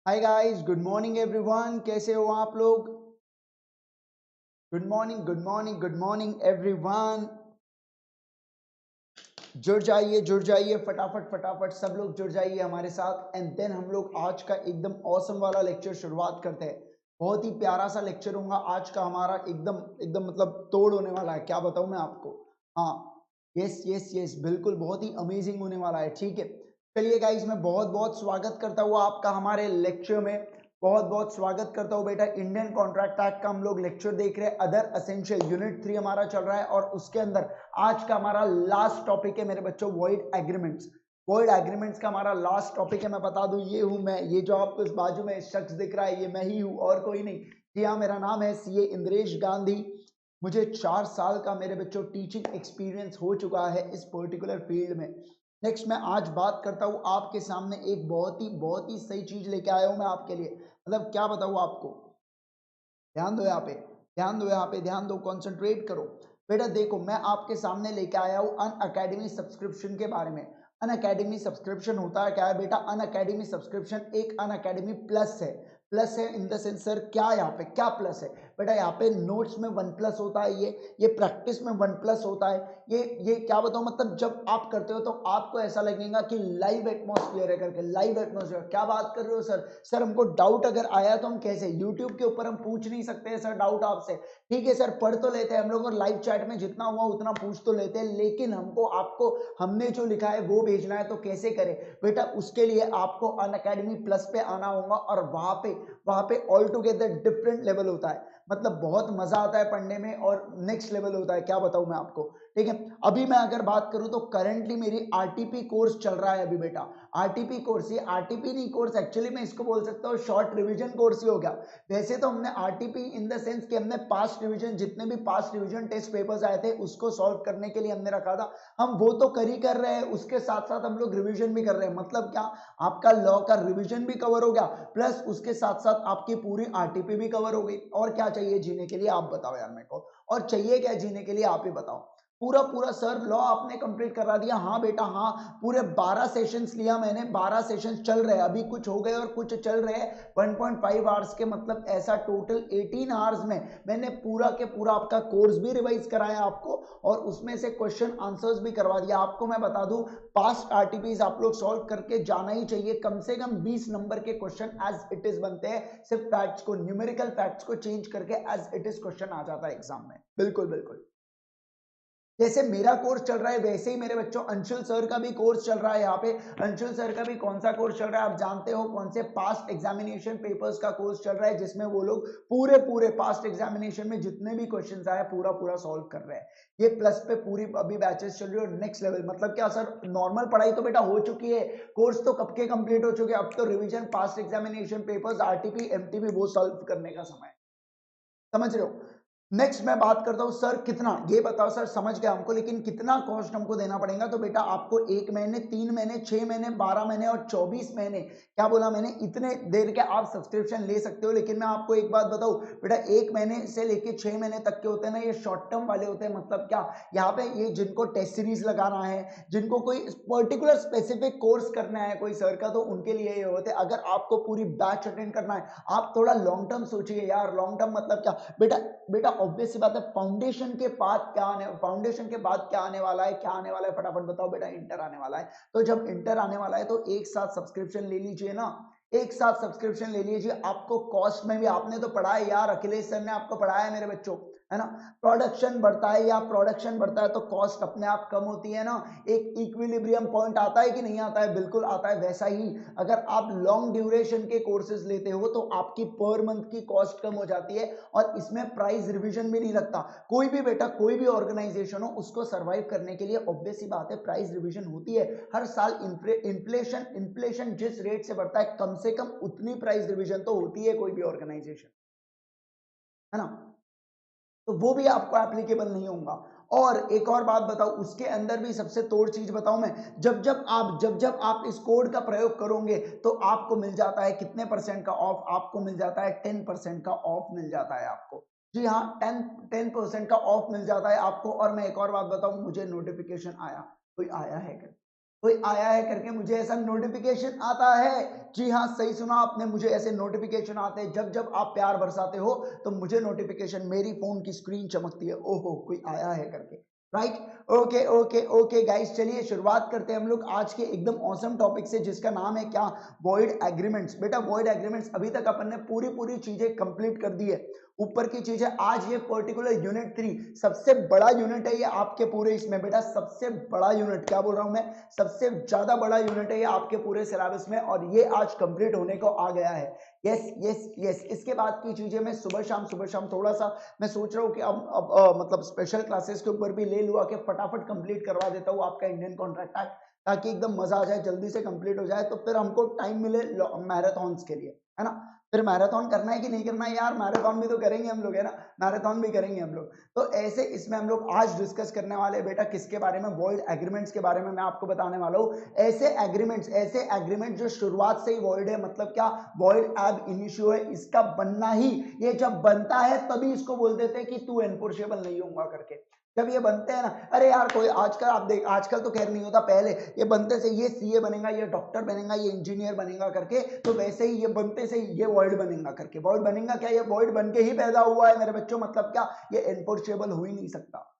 Hi guys, good morning everyone. कैसे हो आप लोग? Good morning, good morning, good morning everyone. जुड़ जाइए फटाफट फटाफट, सब लोग जुड़ जाइए हमारे साथ एंड देन हम लोग आज का एकदम ऑसम वाला लेक्चर शुरुआत करते हैं। बहुत ही प्यारा सा लेक्चर होगा आज का हमारा, एकदम एकदम मतलब तोड़ होने वाला है। क्या बताऊं मैं आपको? हाँ, यस यस यस, बिल्कुल बहुत ही अमेजिंग होने वाला है। ठीक है, चलिए गाइस, मैं बहुत बहुत स्वागत करता हूँ आपका हमारे लेक्चर में। बहुत बहुत स्वागत करता हूँ बेटा। इंडियन कॉन्ट्रैक्ट एक्ट का हम लोग लेक्चर देख रहे हैं। अदर एसेंशियल यूनिट 3 हमारा चल रहा है और उसके अंदर आज का हमारा लास्ट टॉपिक है मेरे बच्चों, वॉइड एग्रीमेंट्स। वॉइड एग्रीमेंट्स का हमारा लास्ट टॉपिक है। मैं बता दूं, ये हूं मैं, ये जो आपको इस बाजू में शख्स दिख रहा है, ये मैं ही हूं और कोई नहीं। जी हाँ, मेरा नाम है सीए इंद्रेश गांधी। मुझे 4 साल का मेरे बच्चों टीचिंग एक्सपीरियंस हो चुका है इस पर्टिकुलर फील्ड में। नेक्स्ट मैं आज बात करता हूँ आपके सामने एक बहुत ही सही चीज लेके आया हूँ मैं आपके लिए। मतलब क्या बताऊँ आपको, ध्यान दो यहाँ पे, ध्यान दो यहाँ पे, ध्यान दो, कॉन्सेंट्रेट करो बेटा। देखो, मैं आपके सामने लेके आया हूँ अन अकेडमी सब्सक्रिप्शन के बारे में। अन अकेडमी सब्सक्रिप्शन होता है क्या है बेटा? अन अकेडमी सब्सक्रिप्शन एक अन अकेडमी प्लस है। प्लस है इन द सेंस सर, क्या यहाँ पे क्या प्लस है बेटा? यहाँ पे नोट्स में 1+ होता है, ये प्रैक्टिस में 1+ होता है। ये क्या बताऊँ, मतलब जब आप करते हो तो आपको ऐसा लगेगा कि लाइव एटमॉस्फेयर है करके। लाइव एटमॉस्फेयर, क्या बात कर रहे हो सर? सर हमको डाउट अगर आया तो हम कैसे? यूट्यूब के ऊपर हम पूछ नहीं सकते हैं सर डाउट आपसे? ठीक है सर, पढ़ तो लेते हैं हम लोग और लाइव चैट में जितना हुआ उतना पूछ तो लेते हैं, लेकिन हमको आपको हमने जो लिखा है वो भेजना है, तो कैसे करें बेटा? उसके लिए आपको अन अकेडमी प्लस पे आना होगा और वहां पे ऑल टुगेदर डिफरेंट लेवल होता है। मतलब बहुत मजा आता है पढ़ने में और नेक्स्ट लेवल होता है। क्या बताऊं मैं आपको? ठीक है, अभी मैं अगर बात करूं तो करंटली मेरी आरटीपी कोर्स चल रहा है अभी बेटा। आरटीपी कोर्स, ये आरटीपी नहीं कोर्स, एक्चुअली मैं इसको बोल सकता हूँ शॉर्ट रिवीजन कोर्स ही हो गया। वैसे तो हमने आरटीपी इन द सेंस कि हमने पास्ट रिवीजन, जितने भी पास्ट रिवीजन टेस्ट पेपर्स आए थे उसको सॉल्व करने के लिए हमने रखा था। हम वो तो कर ही कर रहे हैं, उसके साथ साथ हम लोग रिवीजन भी कर रहे हैं। मतलब क्या, आपका लॉ का रिवीजन भी कवर हो गया, प्लस उसके साथ साथ आपकी पूरी आरटीपी भी कवर हो गई। और क्या चाहिए जीने के लिए आप बताओ यार मेरे को? और चाहिए क्या जीने के लिए आप ही बताओ? पूरा पूरा सर लॉ आपने कंप्लीट करा दिया? हाँ बेटा हाँ, पूरे 12 सेशंस लिया मैंने। 12 सेशंस चल रहे हैं, अभी कुछ हो गए और कुछ चल रहे हैं। 1.5 आवर्स के, मतलब ऐसा टोटल 18 आवर्स में मैंने पूरा के पूरा आपका कोर्स भी रिवाइज कराया आपको और उसमें से क्वेश्चन आंसर्स भी करवा दिया आपको। मैं बता दूं, पास्ट आरटीपीज आप लोग सॉल्व करके जाना ही चाहिए। कम से कम 20 नंबर के क्वेश्चन एज इट इज बनते हैं, सिर्फ फैक्ट्स को, न्यूमेरिकल फैक्ट्स को चेंज करके एज इट इज क्वेश्चन आ जाता है एग्जाम में। बिल्कुल बिल्कुल, जैसे मेरा कोर्स चल रहा है वैसे ही मेरे बच्चों अंशुल सर का भी कोर्स चल रहा है यहाँ पे। अंशुल सर का भी कौन सा कोर्स चल रहा है आप जानते हो? कौन से? पास्ट एग्जामिनेशन पेपर्स का कोर्स चल रहा है, जिसमें वो लोग पूरे पूरे पास्ट एग्जामिनेशन में जितने भी क्वेश्चंस आए पूरा पूरा सॉल्व कर रहे हैं। ये प्लस पे पूरी अभी बैचेस चल रही है और नेक्स्ट लेवल। मतलब क्या सर, नॉर्मल पढ़ाई तो बेटा हो चुकी है, कोर्स तो कब के कंप्लीट हो चुके हैं। अब तो revision, past examination papers, RTP MTP वो सॉल्व करने का समय है। समझ रहे हो? नेक्स्ट मैं बात करता हूं सर, कितना, ये बताओ सर, समझ गया हमको, लेकिन कितना कॉस्ट हमको देना पड़ेगा? तो बेटा आपको 1 महीने, 3 महीने, 6 महीने, 12 महीने और 24 महीने, क्या बोला मैंने, इतने देर के आप सब्सक्रिप्शन ले सकते हो। लेकिन मैं आपको एक बात बताऊं बेटा, 1 महीने से लेके 6 महीने तक के होते हैं ना, ये शॉर्ट टर्म वाले होते हैं। मतलब क्या, यहाँ पे ये जिनको टेस्ट सीरीज लगाना है, जिनको कोई पर्टिकुलर स्पेसिफिक कोर्स करना है कोई सर का, तो उनके लिए ये होते हैं। अगर आपको पूरी बैच अटेंड करना है, आप थोड़ा लॉन्ग टर्म सोचिए यार। लॉन्ग टर्म मतलब क्या बेटा? बेटा ऑब्वियस सी बात है, फाउंडेशन के बाद क्या आने, फाउंडेशन के बाद क्या आने वाला है, क्या आने वाला है फटाफट बताओ बेटा? इंटर आने वाला है। तो जब इंटर आने वाला है तो एक साथ सब्सक्रिप्शन ले लीजिए ना, एक साथ सब्सक्रिप्शन ले लीजिए। आपको कॉस्ट में भी, आपने तो पढ़ा है यार, अखिलेश सर ने आपको पढ़ाया है मेरे बच्चों, है ना? प्रोडक्शन बढ़ता है या प्रोडक्शन बढ़ता है तो कॉस्ट अपने आप कम होती है ना। एक इक्विलिब्रियम पॉइंट आता है कि नहीं आता है? बिल्कुल आता है। वैसा ही अगर आप लॉन्ग ड्यूरेशन के कोर्सेज लेते हो तो आपकी पर मंथ की कॉस्ट कम हो जाती है और इसमें प्राइस रिवीजन भी नहीं लगता। कोई भी बेटा, कोई भी ऑर्गेनाइजेशन हो, उसको सर्वाइव करने के लिए ऑब्वियस सी बात है प्राइस रिवीजन होती है। हर साल इन्फ्लेशन इन्फ्लेशन जिस रेट से बढ़ता है, कम से कम उतनी प्राइस रिवीजन तो होती है कोई भी ऑर्गेनाइजेशन, है ना? तो वो भी आपको एप्लीकेबल नहीं होगा। और एक और बात बताऊं, उसके अंदर भी सबसे तोड़ चीज बताऊं मैं, जब जब आप इस कोड का प्रयोग करोगे तो आपको मिल जाता है कितने परसेंट का ऑफ? आपको मिल जाता है 10% का ऑफ मिल जाता है आपको। जी हाँ, 10% का ऑफ मिल जाता है आपको। और मैं एक और बात बताऊं, मुझे नोटिफिकेशन आया, कोई आया है क्या? कोई आया है करके मुझे ऐसा नोटिफिकेशन आता है। जी हाँ, सही सुना आपने, मुझे ऐसे नोटिफिकेशन आते हैं। जब जब आप प्यार बरसाते हो तो मुझे नोटिफिकेशन, मेरी फोन की स्क्रीन चमकती है, ओहो कोई आया है करके। Right, okay okay okay guys, चलिए शुरुआत करते हैं हम लोग आज के एकदम ऑसम टॉपिक से, जिसका नाम है क्या, वॉइड एग्रीमेंट्स। बेटा वॉइड एग्रीमेंट्स, अभी तक अपन ने पूरी पूरी चीजें कंप्लीट कर दी है, ऊपर की चीजें। आज ये पर्टिकुलर यूनिट 3 सबसे बड़ा यूनिट है ये आपके पूरे इसमें। बेटा सबसे बड़ा यूनिट, क्या बोल रहा हूं मैं, सबसे ज्यादा बड़ा यूनिट है ये आपके पूरे सिलेबस में, और ये आज कंप्लीट होने को आ गया है। यस यस यस, इसके बाद की चीजें मैं सुबह शाम थोड़ा सा मैं सोच रहा हूँ कि अब मतलब स्पेशल क्लासेस के ऊपर भी ले लूँ कि फटाफट कंप्लीट करवा देता हूँ आपका इंडियन कॉन्ट्रैक्ट एक्ट, ताकि एकदम मजा आ जाए, जल्दी से कंप्लीट हो जाए, तो फिर हमको टाइम मिले मैराथॉन्स के लिए, है ना। फिर मैराथन करना है कि नहीं करना है यार, मैराथन भी तो करेंगे हम लोग, है ना, मैराथन भी करेंगे हम लोग। तो ऐसे इसमें हम लोग आज डिस्कस करने वाले हैं बेटा किसके बारे में, वॉइड एग्रीमेंट्स के बारे में मैं आपको बताने वाला हूँ। ऐसे एग्रीमेंट जो शुरुआत से ही वॉइड है, मतलब क्या, वॉइड एब इनिशियो है, इसका बनना ही, ये जब बनता है तभी इसको बोल देते हैं कि तू एनफोर्सेबल नहीं होगा करके। जब ये बनते हैं ना, अरे यार कोई आजकल आप देख, आजकल तो खैर नहीं होता, पहले ये बनते से ये सीए बनेगा, ये डॉक्टर बनेगा, ये इंजीनियर बनेगा करके, तो वैसे ही ये बनते से ये वॉइड बनेगा करके। वॉइड बनेगा क्या, ये वॉइड बन के ही पैदा हुआ है मेरे बच्चों, मतलब क्या, ये एनफोर्सेबल हो ही नहीं सकता,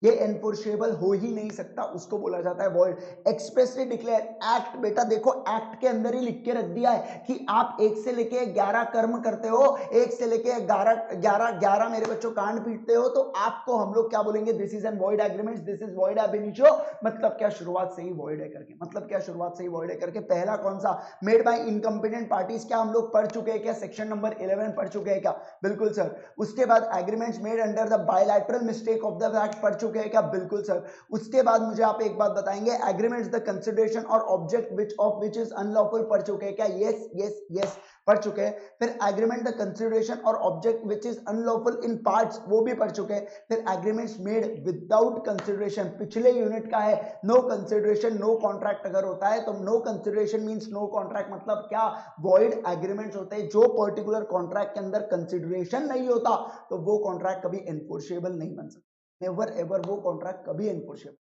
ये एनफोर्सेबल हो ही नहीं सकता, उसको बोला जाता है वॉइड। एक्सप्रेसली डिक्लेयर एक्ट, बेटा देखो एक्ट के अंदर ही लिख के रख दिया है कि आप 1 से लेके 11 कर्म करते हो, 1 से लेके 11 मेरे बच्चों कांड पीटते हो, तो आपको हम लोग क्या बोलेंगे, this is an void agreement, this is void एब इनिशियो, मतलब क्या शुरुआत से ही वॉइड है करके, मतलब क्या शुरुआत से ही वॉइड है करके। पहला कौन सा, मेड बाय इनकम्पिटेंट पार्टीज, क्या हम लोग पढ़ चुके हैं क्या, सेक्शन नंबर 11 पढ़ चुके हैं क्या, बिल्कुल सर। उसके बाद agreements made under the bilateral mistake of the act पढ़ चुके हैं क्या, बिल्कुल सर। उसके बाद मुझे आप एक बात बताएंगे, एग्रीमेंट्स द कंसिडरेशन और ऑब्जेक्ट विच इज अनलॉफुल पढ़ चुके हैं क्या, यस यस यस पढ़ चुके हैं। फिर एग्रीमेंट द कंसिडरेशन और object which is unlawful in parts, वो भी पढ़ चुके हैं। फिर एग्रीमेंट्स मेड विदाउट कंसिडरेशन, पिछले यूनिट का है, नो कंसिडरेशन नो कॉन्ट्रैक्ट अगर होता है तो no consideration means no contract, मतलब क्या, वॉइड एग्रीमेंट्स होते हैं जो पर्टिकुलर कॉन्ट्रैक्ट के अंदर कंसिडरेशन नहीं होता, तो वो कॉन्ट्रैक्ट कभी एनफोर्सेबल नहीं बन सकता, नेवर एवर वो कॉन्ट्रैक्ट कभी एनफोर्सेबल,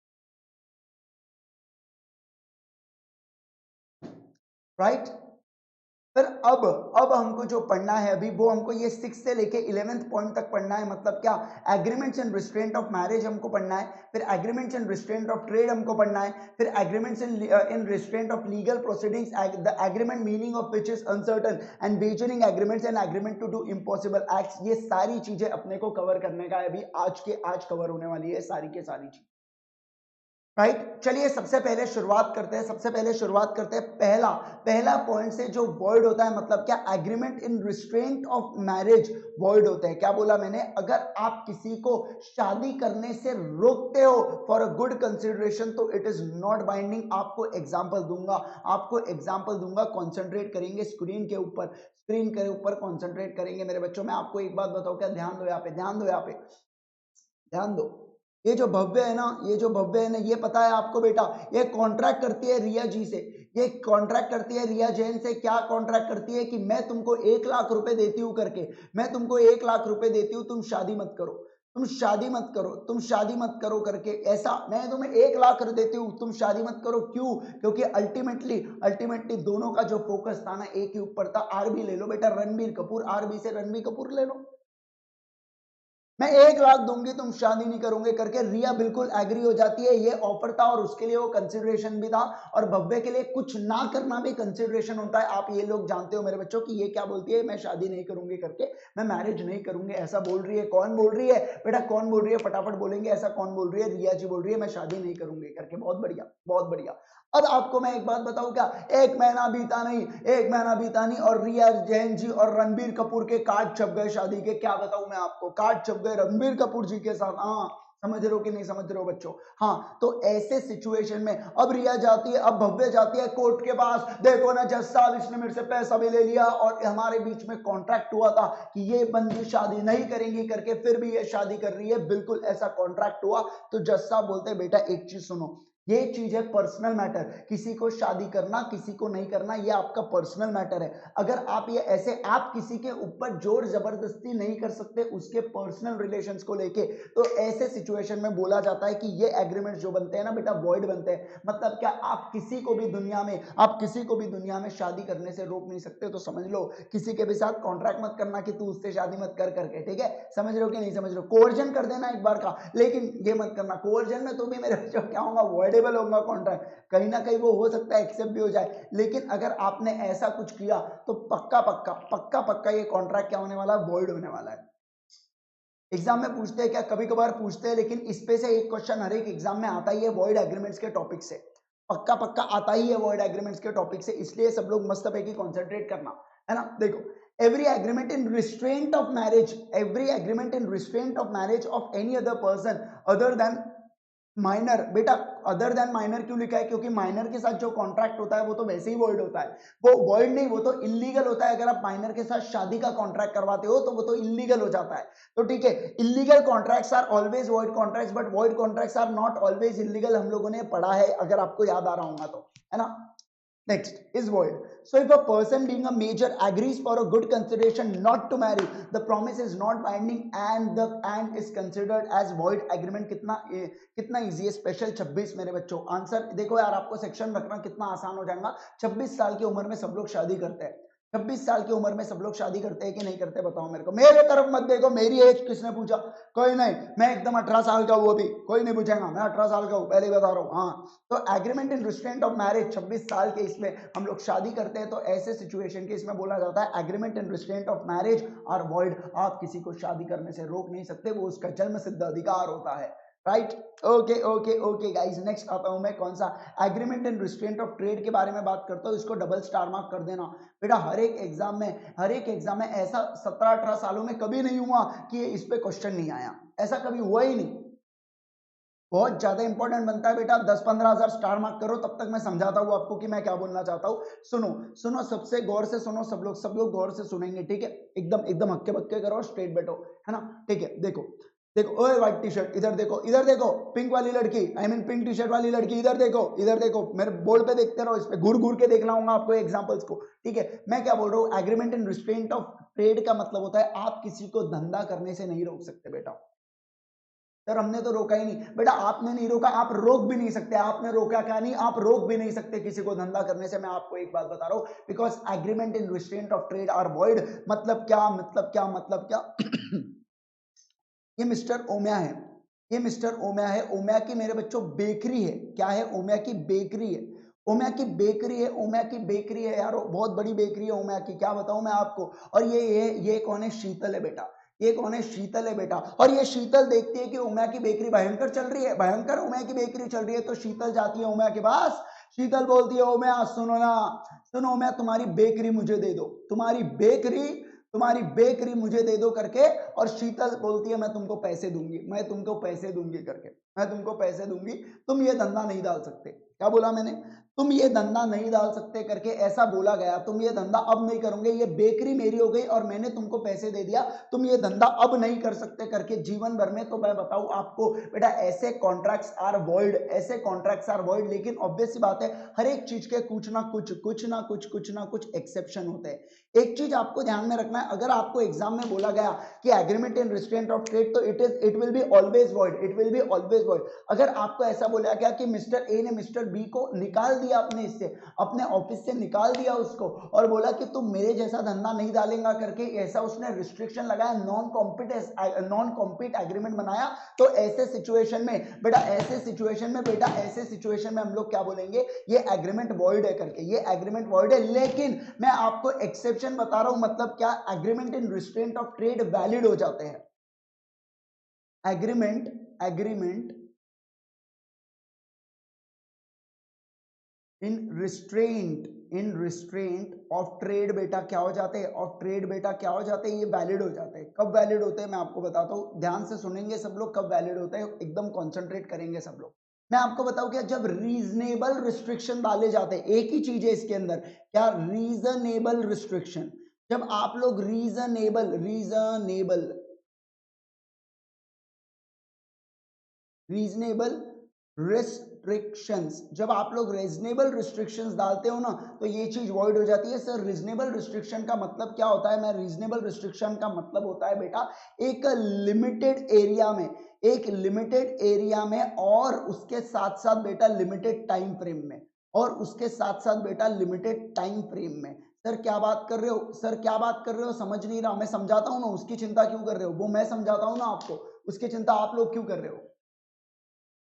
राइट। फिर अब हमको जो पढ़ना है अभी, वो हमको ये 6 से लेके 11th पॉइंट तक पढ़ना है, मतलब क्या, agreements and restraint of marriage हमको पढ़ना है, फिर agreements and restraint of trade हमको पढ़ना है, फिर agreements in restraint of legal proceedings, the agreement meaning of which is uncertain and wagering agreements and agreement to do impossible acts, ये सारी चीजें अपने को कवर करने का है अभी, आज कवर होने वाली है सारी के सारी चीज, राइट। चलिए सबसे पहले शुरुआत करते हैं, पहला पहला पॉइंट से, जो वर्ड होता है, मतलब क्या, agreement in restraint of marriage word होते हैं। क्या बोला मैंने, अगर आप किसी को शादी करने से रोकते हो फॉर अ गुड कंसिडरेशन, तो इट इज नॉट बाइंडिंग। आपको एग्जांपल दूंगा, कॉन्सेंट्रेट करेंगे स्क्रीन के ऊपर कॉन्सेंट्रेट करेंगे मेरे बच्चों। मैं आपको एक बात बताऊं क्या, ध्यान दो यहाँ पे, ध्यान दो। ये जो भव्य है ना, ये पता है आपको बेटा, ये कॉन्ट्रैक्ट करती है रिया जी से, ये कॉन्ट्रैक्ट करती है रिया जैन से। क्या कॉन्ट्रैक्ट करती है कि मैं तुमको 1 लाख रुपए देती हूँ करके, मैं तुमको 1 लाख रुपए देती हूँ, तुम शादी मत करो, तुम शादी मत करो करके, ऐसा, मैं तुम्हें 1 लाख देती हूँ, तुम शादी मत करो, क्यों, क्योंकि अल्टीमेटली दोनों का जो फोकस था ना एक ही ऊपर था। आरबी ले लो बेटा, रणबीर कपूर, आरबी से रणबीर कपूर ले लो, मैं 1 लाख दूंगी, तुम शादी नहीं करोगे करके। रिया बिल्कुल एग्री हो जाती है, ये ऑफर था और उसके लिए वो कंसिडरेशन भी था, और भव्य के लिए कुछ ना करना भी कंसिडरेशन होता है। आप ये लोग जानते हो मेरे बच्चों कि ये क्या बोलती है, मैं शादी नहीं करूंगी करके, मैं मैरिज नहीं करूंगी, ऐसा बोल रही है। कौन बोल रही है बेटा, कौन बोल रही है, फटाफट बोलेंगे, ऐसा कौन बोल रही है, रिया जी बोल रही है मैं शादी नहीं करूंगी करके। बहुत बढ़िया, बहुत बढ़िया। अब आपको मैं एक बात बताऊं क्या, एक महीना बीता नहीं और रिया जैन जी और रणबीर कपूर के कार्ड छप गए शादी के। क्या बताऊं मैं आपको, कार्ड छप गए रणबीर कपूर जी के साथ। हाँ, समझ रहे हो कि नहीं समझ रहे हो बच्चों। हाँ, तो ऐसे सिचुएशन में अब रिया जाती है, अब भव्य जाती है कोर्ट के पास, देखो ना जज साहब, इसने मेरे से पैसा भी ले लिया और हमारे बीच में कॉन्ट्रैक्ट हुआ था कि ये बंदी शादी नहीं करेंगी करके, फिर भी ये शादी कर रही है, बिल्कुल ऐसा कॉन्ट्रैक्ट हुआ। तो जज साहब बोलते हैं बेटा एक चीज सुनो, ये चीज है पर्सनल मैटर। किसी को शादी करना, किसी को नहीं करना, ये आपका पर्सनल मैटर है। अगर आप ये ऐसे आप किसी के ऊपर जोर जबरदस्ती नहीं कर सकते उसके पर्सनल रिलेशंस को लेके, तो ऐसे सिचुएशन में बोला जाता है कि ये एग्रीमेंट जो बनते हैं ना बेटा वॉइड बनते हैं। मतलब क्या, आप किसी को भी दुनिया में शादी करने से रोक नहीं सकते। तो समझ लो, किसी के भी साथ कॉन्ट्रैक्ट मत करना कि तू उससे शादी मत कर करके, ठीक है? समझ रहे हो कि नहीं समझ रहे हो? कोवर्जन कर देना एक बार का, लेकिन ये मत करना कोवर्जन में तो भी मेरे बच्चों क्या होगा, वॉइडेबल होगा कॉन्ट्रैक्ट। कहीं ना कहीं वो हो सकता है एक्सेप्ट भी हो जाए, लेकिन अगर आपने ऐसा कुछ किया तो पक्का पक्का पक्का पक्का ये कॉन्ट्रैक्ट क्या होने वाला है, वॉइड होने वाला है। एग्जाम में पूछते हैं क्या, कभी कभार पूछते हैं, लेकिन इस पे से एक क्वेश्चन हर एक एग्जाम में आता ही है वॉइड एग्रीमेंट्स के टॉपिक से। पक्का पक्का आता ही है वॉइड एग्रीमेंट्स के टॉपिक से, इसलिए सब लोग मस्त है कि कॉन्सेंट्रेट करना है ना। देखो, every agreement in restraint of marriage, every agreement in restraint of marriage of any other person other than minor, बेटा अदर देन माइनर क्यों लिखा है? क्योंकि माइनर के साथ जो कॉन्ट्रैक्ट होता है वो तो वैसे ही वॉइड होता है, वो वॉइड नहीं, वो तो इलीगल होता है। अगर आप माइनर के साथ शादी का कॉन्ट्रैक्ट करवाते हो तो वो तो इलीगल हो जाता है। तो ठीक है, illegal contracts are always void contracts, but void contracts are not always illegal. हम लोगों ने पढ़ा है, अगर आपको याद आ रहा होगा तो, है ना। Next is void. So if a person being a major agrees for a good consideration not to marry, the promise is not binding and is considered as void agreement. कितना इजी है? स्पेशल 26 मेरे बच्चों। Answer देखो यार, आपको section रखना कितना आसान हो जाएगा। 26 साल की उम्र में सब लोग शादी करते हैं। 26 साल की उम्र में सब लोग शादी करते हैं कि नहीं करते? बताओ मेरे को। मेरे तरफ मत देखो, मेरी एज किसने पूछा? कोई नहीं, मैं एकदम 18 साल का हूँ, अभी कोई नहीं पूछेगा, मैं 18 साल का हूँ, पहले ही बता रहा हूँ। हाँ, तो agreement in restraint of marriage 26 साल के इसमें हम लोग शादी करते हैं, तो ऐसे सिचुएशन के इसमें बोला जाता है agreement in restraint of marriage are void. आप किसी को शादी करने से रोक नहीं सकते, वो उसका जन्म सिद्ध अधिकार होता है, right? Okay okay okay guys, next आता हूं मैं। कौन सा? Agreement in restraint of trade के बारे में बात करता हूं। इसको डबल स्टार मार्क कर देना बेटा। हर एक एग्जाम में ऐसा 17-18 सालों में कभी नहीं हुआ कि इस पे क्वेश्चन नहीं आया, ऐसा कभी हुआ ही नहीं। बहुत ज्यादा इंपॉर्टेंट बनता है बेटा। 10-15 हजार स्टार मार्क करो, तब तक मैं समझाता हूँ आपको कि मैं क्या बोलना चाहता हूँ। सुनो सुनो, सबसे गौर से सुनो, सब लोग गौर से सुनेंगे, ठीक है? एकदम एकदम हक्के बक्के करो, स्ट्रेट बैठो, है ना? ठीक है, देखो देखो, ओए व्हाइट टी शर्ट, इधर देखो, इधर देखो, पिंक वाली लड़की, I mean pink T shirt वाली लड़की, इधर देखो, इधर देखो, मेरे बोर्ड पे देखते रहो, इस पे घूर घूर के देखना होगा आपको एग्जांपल्स को, ठीक है? मैं क्या बोल रहा हूँ, agreement in restraint of trade का मतलब होता है आप किसी को धंधा करने से नहीं रोक सकते बेटा। सर हमने तो रोका ही नहीं बेटा, आपने नहीं रोका, आप रोक भी नहीं सकते। आपने रोका क्या? नहीं, आप रोक भी नहीं सकते किसी को धंधा करने से। मैं आपको एक बात बता रहा हूं, because agreement in restraint of trade are void. मतलब क्या, मतलब क्या, मतलब क्या? ये मिस्टर ओम्या है, ये मिस्टर ओम्या है। ओम्या की मेरे बच्चों बेकरी है। क्या है? ओम्या की बेकरी है। ओम्या की बेकरी है, ओम्या की बेकरी है यार, बहुत बड़ी बेकरी है ओम्या की, क्या बताऊं मैं आपको। और ये कौन है? शीतल है बेटा। ये कौन है? शीतल है बेटा। और ये शीतल देखती है कि ओम्या की बेकरी भयंकर चल रही है, भयंकर ओम्या की बेकरी चल रही है, तो शीतल जाती है ओम्या के पास। शीतल बोलती है, ओम्या सुनो ना, सुनो ओम्या, तुम्हारी बेकरी मुझे दे दो, तुम्हारी बेकरी मुझे दे दो करके। और शीतल बोलती है मैं तुमको पैसे दूंगी, मैं तुमको पैसे दूंगी करके, मैं तुमको पैसे दूंगी, तुम ये धंधा नहीं डाल सकते। क्या बोला मैंने? तुम ये धंधा नहीं डाल सकते करके ऐसा बोला गया। तुम ये धंधा अब नहीं करोगे, ये बेकरी मेरी हो गई और मैंने तुमको पैसे दे दिया, तुम ये धंधा अब नहीं कर सकते करके जीवन भर में। तो मैं बताऊं आपको बेटा, ऐसे कॉन्ट्रैक्ट्स आर वॉइड, ऐसे कॉन्ट्रैक्ट्स आर वॉइड। लेकिन ऑब्वियस सी बात है, हर एक चीज के कुछ ना कुछ एक्सेप्शन होते हैं। एक चीज आपको ध्यान में रखना है, अगर आपको एग्जाम में बोला गया कि agreement in restraint of trade, तो it will be always void, it will be always void. अगर आपको ऐसा बोला गया कि मिस्टर ए ने मिस्टर बी को निकाल दिया अपने इससे, अपने ऑफिस से निकाल दिया उसको, और बोला कि तुम मेरे जैसा धंधा नहीं डालेगा करके, ऐसा उसने रिस्ट्रिक्शन लगाया, नॉन कॉम्पीट एग्रीमेंट बनाया, तो ऐसे सिचुएशन में बेटा, ऐसे सिचुएशन में हम लोग क्या बोलेंगे? ये एग्रीमेंट वॉइड है करके, ये एग्रीमेंट वॉइड है। लेकिन मैं आपको एक्सेप्शन बता रहा हूं, मतलब क्या? Agreement in restraint of trade valid हो जाते हैं। Agreement in restraint of trade बेटा क्या हो जाते हैं? ऑफ ट्रेड बेटा क्या हो जाते हैं? ये वैलिड हो जाते हैं। कब वैलिड होते हैं मैं आपको बताता हूं, ध्यान से सुनेंगे सब लोग। कब वैलिड होते हैं एकदम कॉन्सेंट्रेट करेंगे सब लोग। मैं आपको बताऊं क्या, जब रीजनेबल रिस्ट्रिक्शन डाले जाते हैं, एक ही चीज है इसके अंदर, क्या? Reasonable restriction. जब आप लोग रीजनेबल रिस्ट्रिक्शंस, जब आप लोग रीजनेबल रिस्ट्रिक्शंस डालते हो ना तो ये चीज वॉइड हो जाती है। सर रीजनेबल रिस्ट्रिक्शन का मतलब क्या होता है? मैं रीजनेबल रिस्ट्रिक्शन का मतलब होता है बेटा एक लिमिटेड एरिया में, एक लिमिटेड एरिया में और उसके साथ साथ बेटा लिमिटेड टाइम फ्रेम में, और उसके साथ साथ बेटा लिमिटेड टाइम फ्रेम में। सर क्या बात कर रहे हो? सर क्या बात कर रहे हो? समझ नहीं रहा। मैं समझाता हूं ना, उसकी चिंता क्यों कर रहे हो? वो मैं समझाता हूं ना आपको, उसकी चिंता आप लोग क्यों कर रहे हो?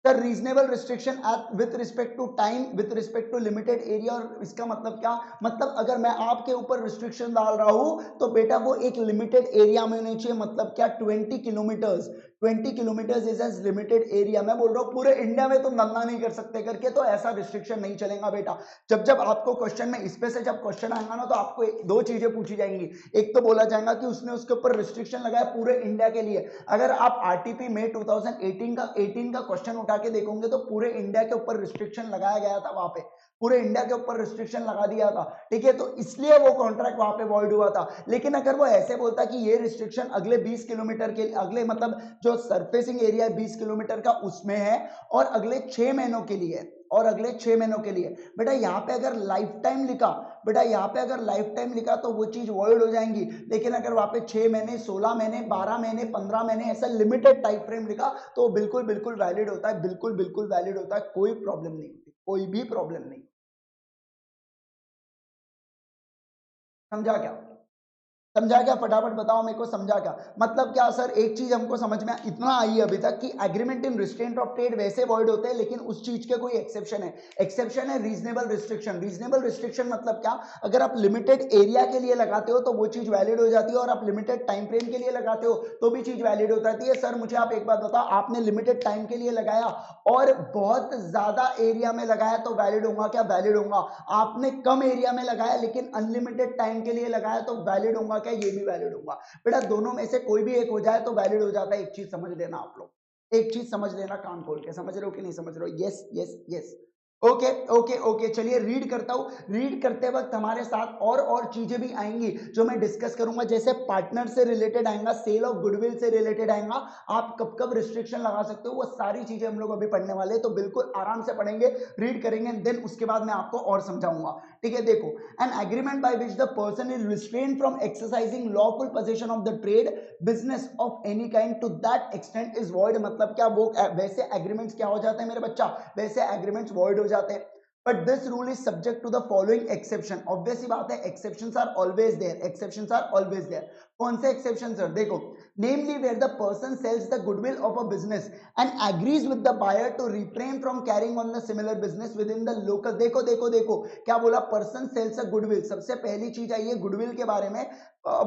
Sir reasonable restriction with respect to time, with respect to limited area. और इसका मतलब क्या? मतलब अगर मैं आपके ऊपर रिस्ट्रिक्शन डाल रहा हूं तो बेटा वो एक लिमिटेड एरिया में होनी चाहिए। मतलब क्या? 20 kilometres, 20 kilometres is as limited area. मैं बोल रहा हूँ पूरे इंडिया में तुम धंधा नहीं कर सकते करके, तो ऐसा रिस्ट्रिक्शन नहीं चलेगा बेटा। जब जब आपको क्वेश्चन में इस पे से जब क्वेश्चन आएगा ना तो आपको दो चीजें पूछी जाएंगी। एक तो बोला जाएगा कि उसने उसके ऊपर रिस्ट्रिक्शन लगाया पूरे इंडिया के लिए। अगर आप आरटीपी में 2018 का क्वेश्चन उठा के देखोगे तो पूरे इंडिया के ऊपर रिस्ट्रिक्शन लगाया गया था। वहां पे पूरे इंडिया के ऊपर रिस्ट्रिक्शन लगा दिया था, ठीक है? तो इसलिए वो कॉन्ट्रैक्ट वहां पे वॉइड हुआ था। लेकिन अगर वो ऐसे बोलता कि ये रिस्ट्रिक्शन अगले 20 किलोमीटर के, अगले मतलब जो सरफेसिंग एरिया 20 किलोमीटर का उसमें है और अगले 6 महीनों के लिए, और अगले 6 महीनों के लिए, बेटा यहाँ पे अगर लाइफ टाइम लिखा, बेटा यहाँ पे अगर लाइफ टाइम लिखा तो वो चीज वॉइड हो जाएंगी। लेकिन अगर वहां पे 6 महीने, 16 महीने, 12 महीने, 15 महीने ऐसा लिमिटेड टाइम फ्रेम लिखा तो बिल्कुल बिल्कुल वैलिड होता है, बिल्कुल बिल्कुल वैलिड होता है, कोई प्रॉब्लम नहीं होती, कोई भी प्रॉब्लम नहीं। समझा क्या? समझा क्या? फटाफट बताओ मेरे को, समझा क्या? मतलब क्या सर? एक चीज हमको समझ में इतना आई है अभी तक कि agreement in restraint of trade वैसे वॉइड होते हैं, लेकिन उस चीज के कोई एक्सेप्शन है। एक्सेप्शन है रीजनेबल रिस्ट्रिक्शन। रीजनेबल रिस्ट्रिक्शन मतलब क्या? अगर आप लिमिटेड एरिया के लिए लगाते हो तो वो चीज वैलिड हो जाती है, और आप लिमिटेड टाइम फ्रेम के लिए लगाते हो तो भी चीज वैलिड हो जाती है। सर मुझे आप एक बात बताओ, आपने लिमिटेड टाइम के लिए लगाया और बहुत ज्यादा एरिया में लगाया तो वैलिड होगा क्या? वैलिड होगा। आपने कम एरिया में लगाया लेकिन अनलिमिटेड टाइम के लिए लगाया तो वैलिड होगा क्या? ये भी वैलिड होगा। बेटा दोनों में से कोई भी एक हो जाए तो वैलिड हो जाता है। एक चीज समझ लेना आप लोग, एक चीज समझ लेना कान खोल के। समझ रहे हो कि नहीं समझ रहे हो? Yes yes yes. Okay okay okay, चलिए रीड करता हूं। रीड करते वक्त हमारे साथ और चीजें भी आएंगी जो मैं डिस्कस करूंगा, जैसे पार्टनर से रिलेटेड आएगा, सेल ऑफ गुडविल से रिलेटेड आएगा, आप कब कब रिस्ट्रिक्शन लगा सकते हो, वो सारी चीजें हम लोग अभी पढ़ने वाले हैं। तो बिल्कुल आराम से पढ़ेंगे, रीड करेंगे, देन उसके बाद मैं आपको और समझाऊंगा। ठीक है? देखो, an agreement by which the person is restrained from exercising lawful position of the trade business of any kind to that extent is void. मतलब क्या? वो वैसे एग्रीमेंट्स क्या हो जाते हैं मेरे बच्चा? वैसे एग्रीमेंट्स वॉइड हो जाते हैं। But this rule is subject to the following exception. Obvious सी बात है, exceptions are always there. Exceptions are always there. कौन से exceptions है? देखो, namely where the person sells the goodwill of a business and agrees with the buyer to refrain from carrying on the similar business within the local। देखो देखो देखो, क्या बोला? person sells a goodwill। सबसे पहली चीज आई है goodwill के बारे में,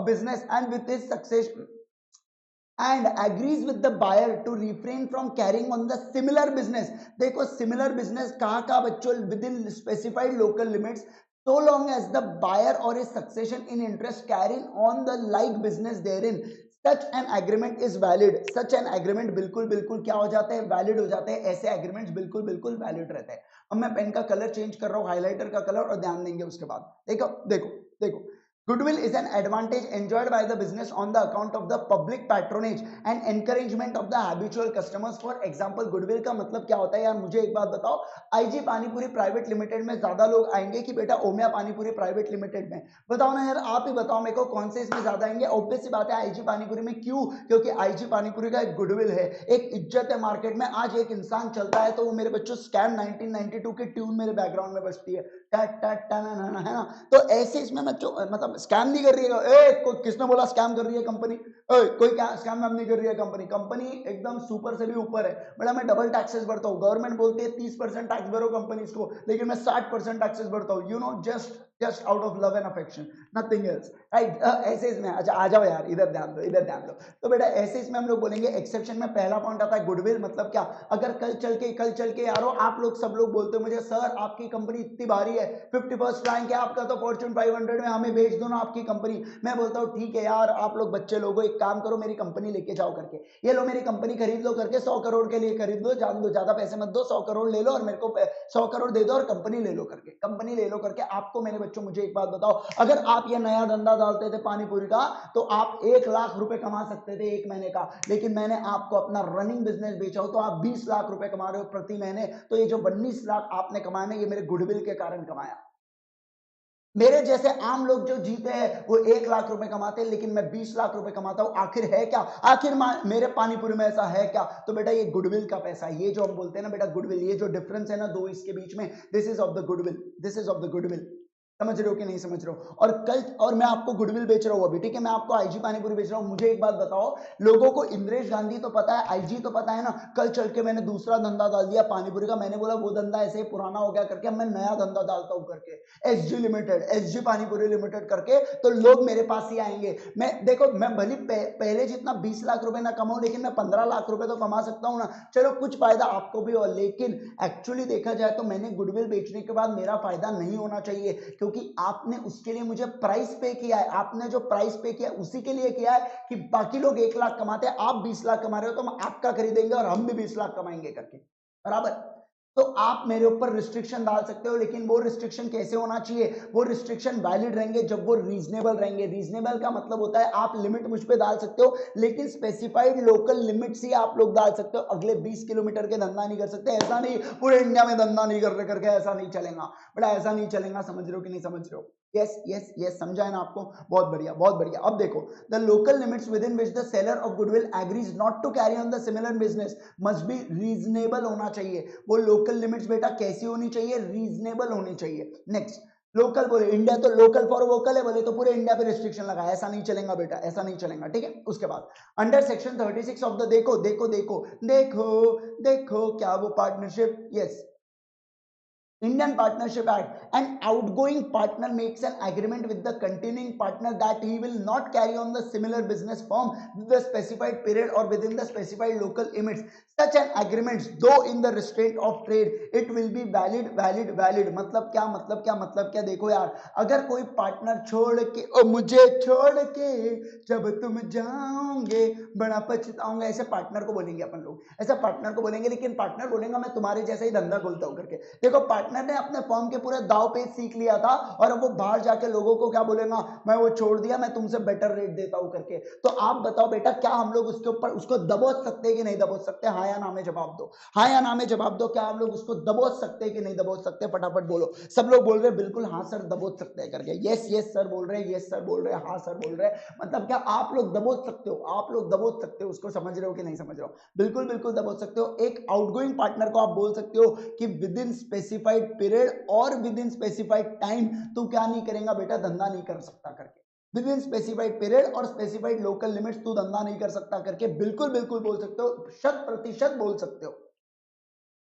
business and with his success and agrees with the buyer to refrain from carrying on the similar business। देखो similar business कहाँ का बच्चों? within specified local limits, so long as the buyer or his succession in interest carrying on the like business therein, such an agreement is valid। such an agreement बिल्कुल बिल्कुल क्या हो जाते हैं? वैलिड हो जाते हैं। ऐसे एग्रीमेंट्स बिल्कुल बिल्कुल वैलिड रहते हैं। अब मैं पेन का कलर चेंज कर रहा हूँ, हाइलाइटर का कलर, और ध्यान देंगे उसके बाद। देखो देखो देखो, goodwill is an advantage enjoyed by the business on the account of the public patronage and encouragement of the habitual customers। for example, goodwill का मतलब क्या होता है यार? मुझे एक बात बताओ, आईजी पानीपुरी प्राइवेट लिमिटेड में ज्यादा लोग आएंगे कि बेटा ओमिया पानीपुरी प्राइवेट लिमिटेड में? बताओ ना यार, आप ही बताओ मेरे को, कौन से इसमें ज्यादा आएंगे? ऑब्वियस सी बात है आईजी पानीपुरी में। क्यों? क्योंकि आईजी पानीपुरी का एक गुडविल है, एक इज्जत है मार्केट में। आज एक इंसान चलता है तो वो मेरे बच्चों स्कैम 1992 की ट्यून मेरे बैकग्राउंड में बजती है, टा टा टा ना ना, है ना? तो ऐसे इसमें बच्चों मतलब स्कैम नहीं कर रही है। किसने बोला स्कैम कर रही है कंपनी? कोई स्कैम नहीं कर रही है कंपनी। कंपनी एकदम सुपर से भी ऊपर है। बेटा मैं डबल टैक्सेस भरता हूँ। गवर्नमेंट बोलती है 30% टैक्स भरो कंपनीज को, लेकिन मैं 60% टैक्सेस भरता हूँ। You know, just out of love and affection, nothing else, right? ऐसे इसमें अच्छा आ जाओ यार, इधर ध्यान दो, इधर ध्यान दो। तो बेटा ऐसे इसमें हम लोग बोलेंगे एक्सेप्शन में पहला पॉइंट आता है गुडविल। मतलब क्या? अगर कल चल के यारो आप लोग सब लोग बोलते हो मुझे, सर आपकी कंपनी इतनी भारी है, 51st रैंक है आपका तो फॉर्च्यून 500 में, हमें बेच दो ना आपकी कंपनी। मैं बोलता हूँ ठीक है यार, आप लोग बच्चे लोगों, एक काम करो, मेरी कंपनी लेके जाओ करके, ये लो मेरी कंपनी खरीद लो करके, 100 करोड़ के लिए खरीद लो, जान दो, ज्यादा पैसे मत दो, 100 करोड़ ले लो और मेरे को 100 करोड़ दे दो और कंपनी ले लो करके, कंपनी ले लो करके। आपको मेरे बच्चों मुझे एक बात बताओ, अगर आप ये नया धंधा डालते थे पानी पूरी का तो आप 1 लाख रुपए कमा सकते थे 1 महीने का, लेकिन मैंने आपको अपना रनिंग बिजनेस बेचा हो तो आप 20 लाख रुपए कमा रहे हो प्रति महीने। तो ये जो 19 लाख आपने कमाए ना, ये मेरे गुडविल के कारण कमाया। मेरे जैसे आम लोग जो जीते हैं वो 1 लाख रुपए कमाते हैं, लेकिन मैं 20 लाख रुपए कमाता हूं। आखिर है क्या, आखिर मेरे पानीपुरी में ऐसा है क्या? तो बेटा ये गुडविल का पैसा है, ये जो हम बोलते हैं ना बेटा गुडविल, ये जो डिफरेंस है ना दो इसके बीच में, this is of the goodwill, this is of the goodwill. समझ रहे हो कि नहीं समझ रहे हो? और मैं आपको गुडविल बेच रहा हूं अभी, ठीक है, मैं आपको आईजी पानीपुरी बेच रहा हूं। मुझे एक बात बताओ, लोगों को इंद्रेश गांधी तो पता है, आईजी तो पता है ना। कल चल के मैंने दूसरा धंधा डाल दिया पानीपुरी का, मैंने बोला वो धंधा ऐसे ही पुराना हो गया करके, अब मैं नया धंधा डालता हूं करके, SG limited, SG panipuri limited करके, तो लोग मेरे पास ही आएंगे। मैं देखो, मैं भले पहले जितना 20 लाख रुपए ना कमाऊं, लेकिन मैं 15 लाख रुपए तो कमा सकता हूं ना। चलो कुछ फायदा आपको भी हो, लेकिन एक्चुअली देखा जाए तो मैंने गुडविल बेचने के बाद मेरा फायदा नहीं होना चाहिए, क्योंकि आपने उसके लिए मुझे प्राइस पे किया है। आपने जो प्राइस पे किया है उसी के लिए किया है कि बाकी लोग 1 लाख कमाते हैं, आप 20 लाख कमा रहे हो, तो हम आपका खरीदेंगे और हम भी 20 लाख कमाएंगे करके, बराबर। तो आप मेरे ऊपर रिस्ट्रिक्शन डाल सकते हो, लेकिन वो रिस्ट्रिक्शन कैसे होना चाहिए? वो रिस्ट्रिक्शन वैलिड रहेंगे जब वो रीजनेबल रहेंगे। रीजनेबल का मतलब होता है आप लिमिट मुझ पे डाल सकते हो, लेकिन स्पेसिफाइड लोकल लिमिट्स ही आप लोग डाल सकते हो। अगले 20 किलोमीटर के धंधा नहीं कर सकते, ऐसा नहीं पूरे इंडिया में धंधा नहीं कर रहे करके, ऐसा नहीं चलेगा बेटा, ऐसा नहीं चलेगा। समझ रहे हो कि नहीं समझ रहे हो? यस यस यस, समझा है ना आपको? बहुत बढ़िया बहुत बढ़िया। अब देखो, the local limits within which the seller of goodwill agrees not to carry on the similar business must be reasonable होना चाहिए। वो लोकल लिमिट्स बेटा कैसी होनी चाहिए? रीजनेबल होनी चाहिए। नेक्स्ट, लोकल बोले, इंडिया तो लोकल फॉर वोकल है, बोले तो पूरे इंडिया पे रिस्ट्रिक्शन लगा, ऐसा नहीं चलेगा बेटा, ऐसा नहीं चलेगा, ठीक है। उसके बाद अंडर सेक्शन 36 ऑफ द, देखो देखो देखो देखो देखो क्या वो partnership, yes, Indian Partnership Act, an outgoing partner makes an agreement with the continuing partner that he will not carry on the similar business firm with the specified period or within the specified local limits. Such an agreement, though in the restraint of trade, it will be valid, valid, valid. मतलब क्या, मतलब क्या, मतलब क्या? देखो यार, अगर कोई पार्टनर छोड़ के, ओ मुझे छोड़ के जब तुम जाओगे बड़ा पछताऊंगा, ऐसे पार्टनर को बोलेंगे अपन लोग, ऐसा पार्टनर को बोलेंगे। लेकिन पार्टनर बोलेगा मैं तुम्हारे जैसा ही धंधा खोलता हूं करके। देखो, पार्टनर ने अपने फर्म के पूरे दाव पेच सीख लिया था, और अब वो बाहर जाके लोगों को क्या बोलेगा? मैं वो छोड़ दिया, मैं तुमसे बेटर रेट देता हूं करके। तो आप बताओ बेटा, क्या हम लोग उसके ऊपर उसको दबोच सकते हैं कि नहीं दबोच सकते? हाँ या ना में जवाब दो, हाँ या ना में जवाब दो। क्या हम लोग उसको दबोच सकते हैं कि नहीं दबोच सकते? फटाफट बोलो। सब लोग बोल रहे हैं बिल्कुल हाँ सर दबोच सकते हैं करके, यस यस सर बोल रहे हैं, यस सर बोल रहे हैं, हाँ सर बोल रहे हैं। मतलब क्या आप लोग दबोच सकते हो? आप लोग दबोच सकते हो उसको, समझ रहे हो कि नहीं समझ रहे हो? बिल्कुल बिल्कुल दबोच सकते हो। एक आउटगोइंग पार्टनर को आप बोल सकते हो कि विद इन स्पेसिफाइड पीरियड और विद इन स्पेसिफाइड टाइम तू क्या नहीं करेगा बेटा? धंधा नहीं कर सकता करके। विद इन स्पेसिफाइड पीरियड और स्पेसिफाइड लोकल लिमिट्स तू धंधा नहीं कर सकता करके बिल्कुल बिल्कुल बोल सकते हो, 100% बोल सकते हो।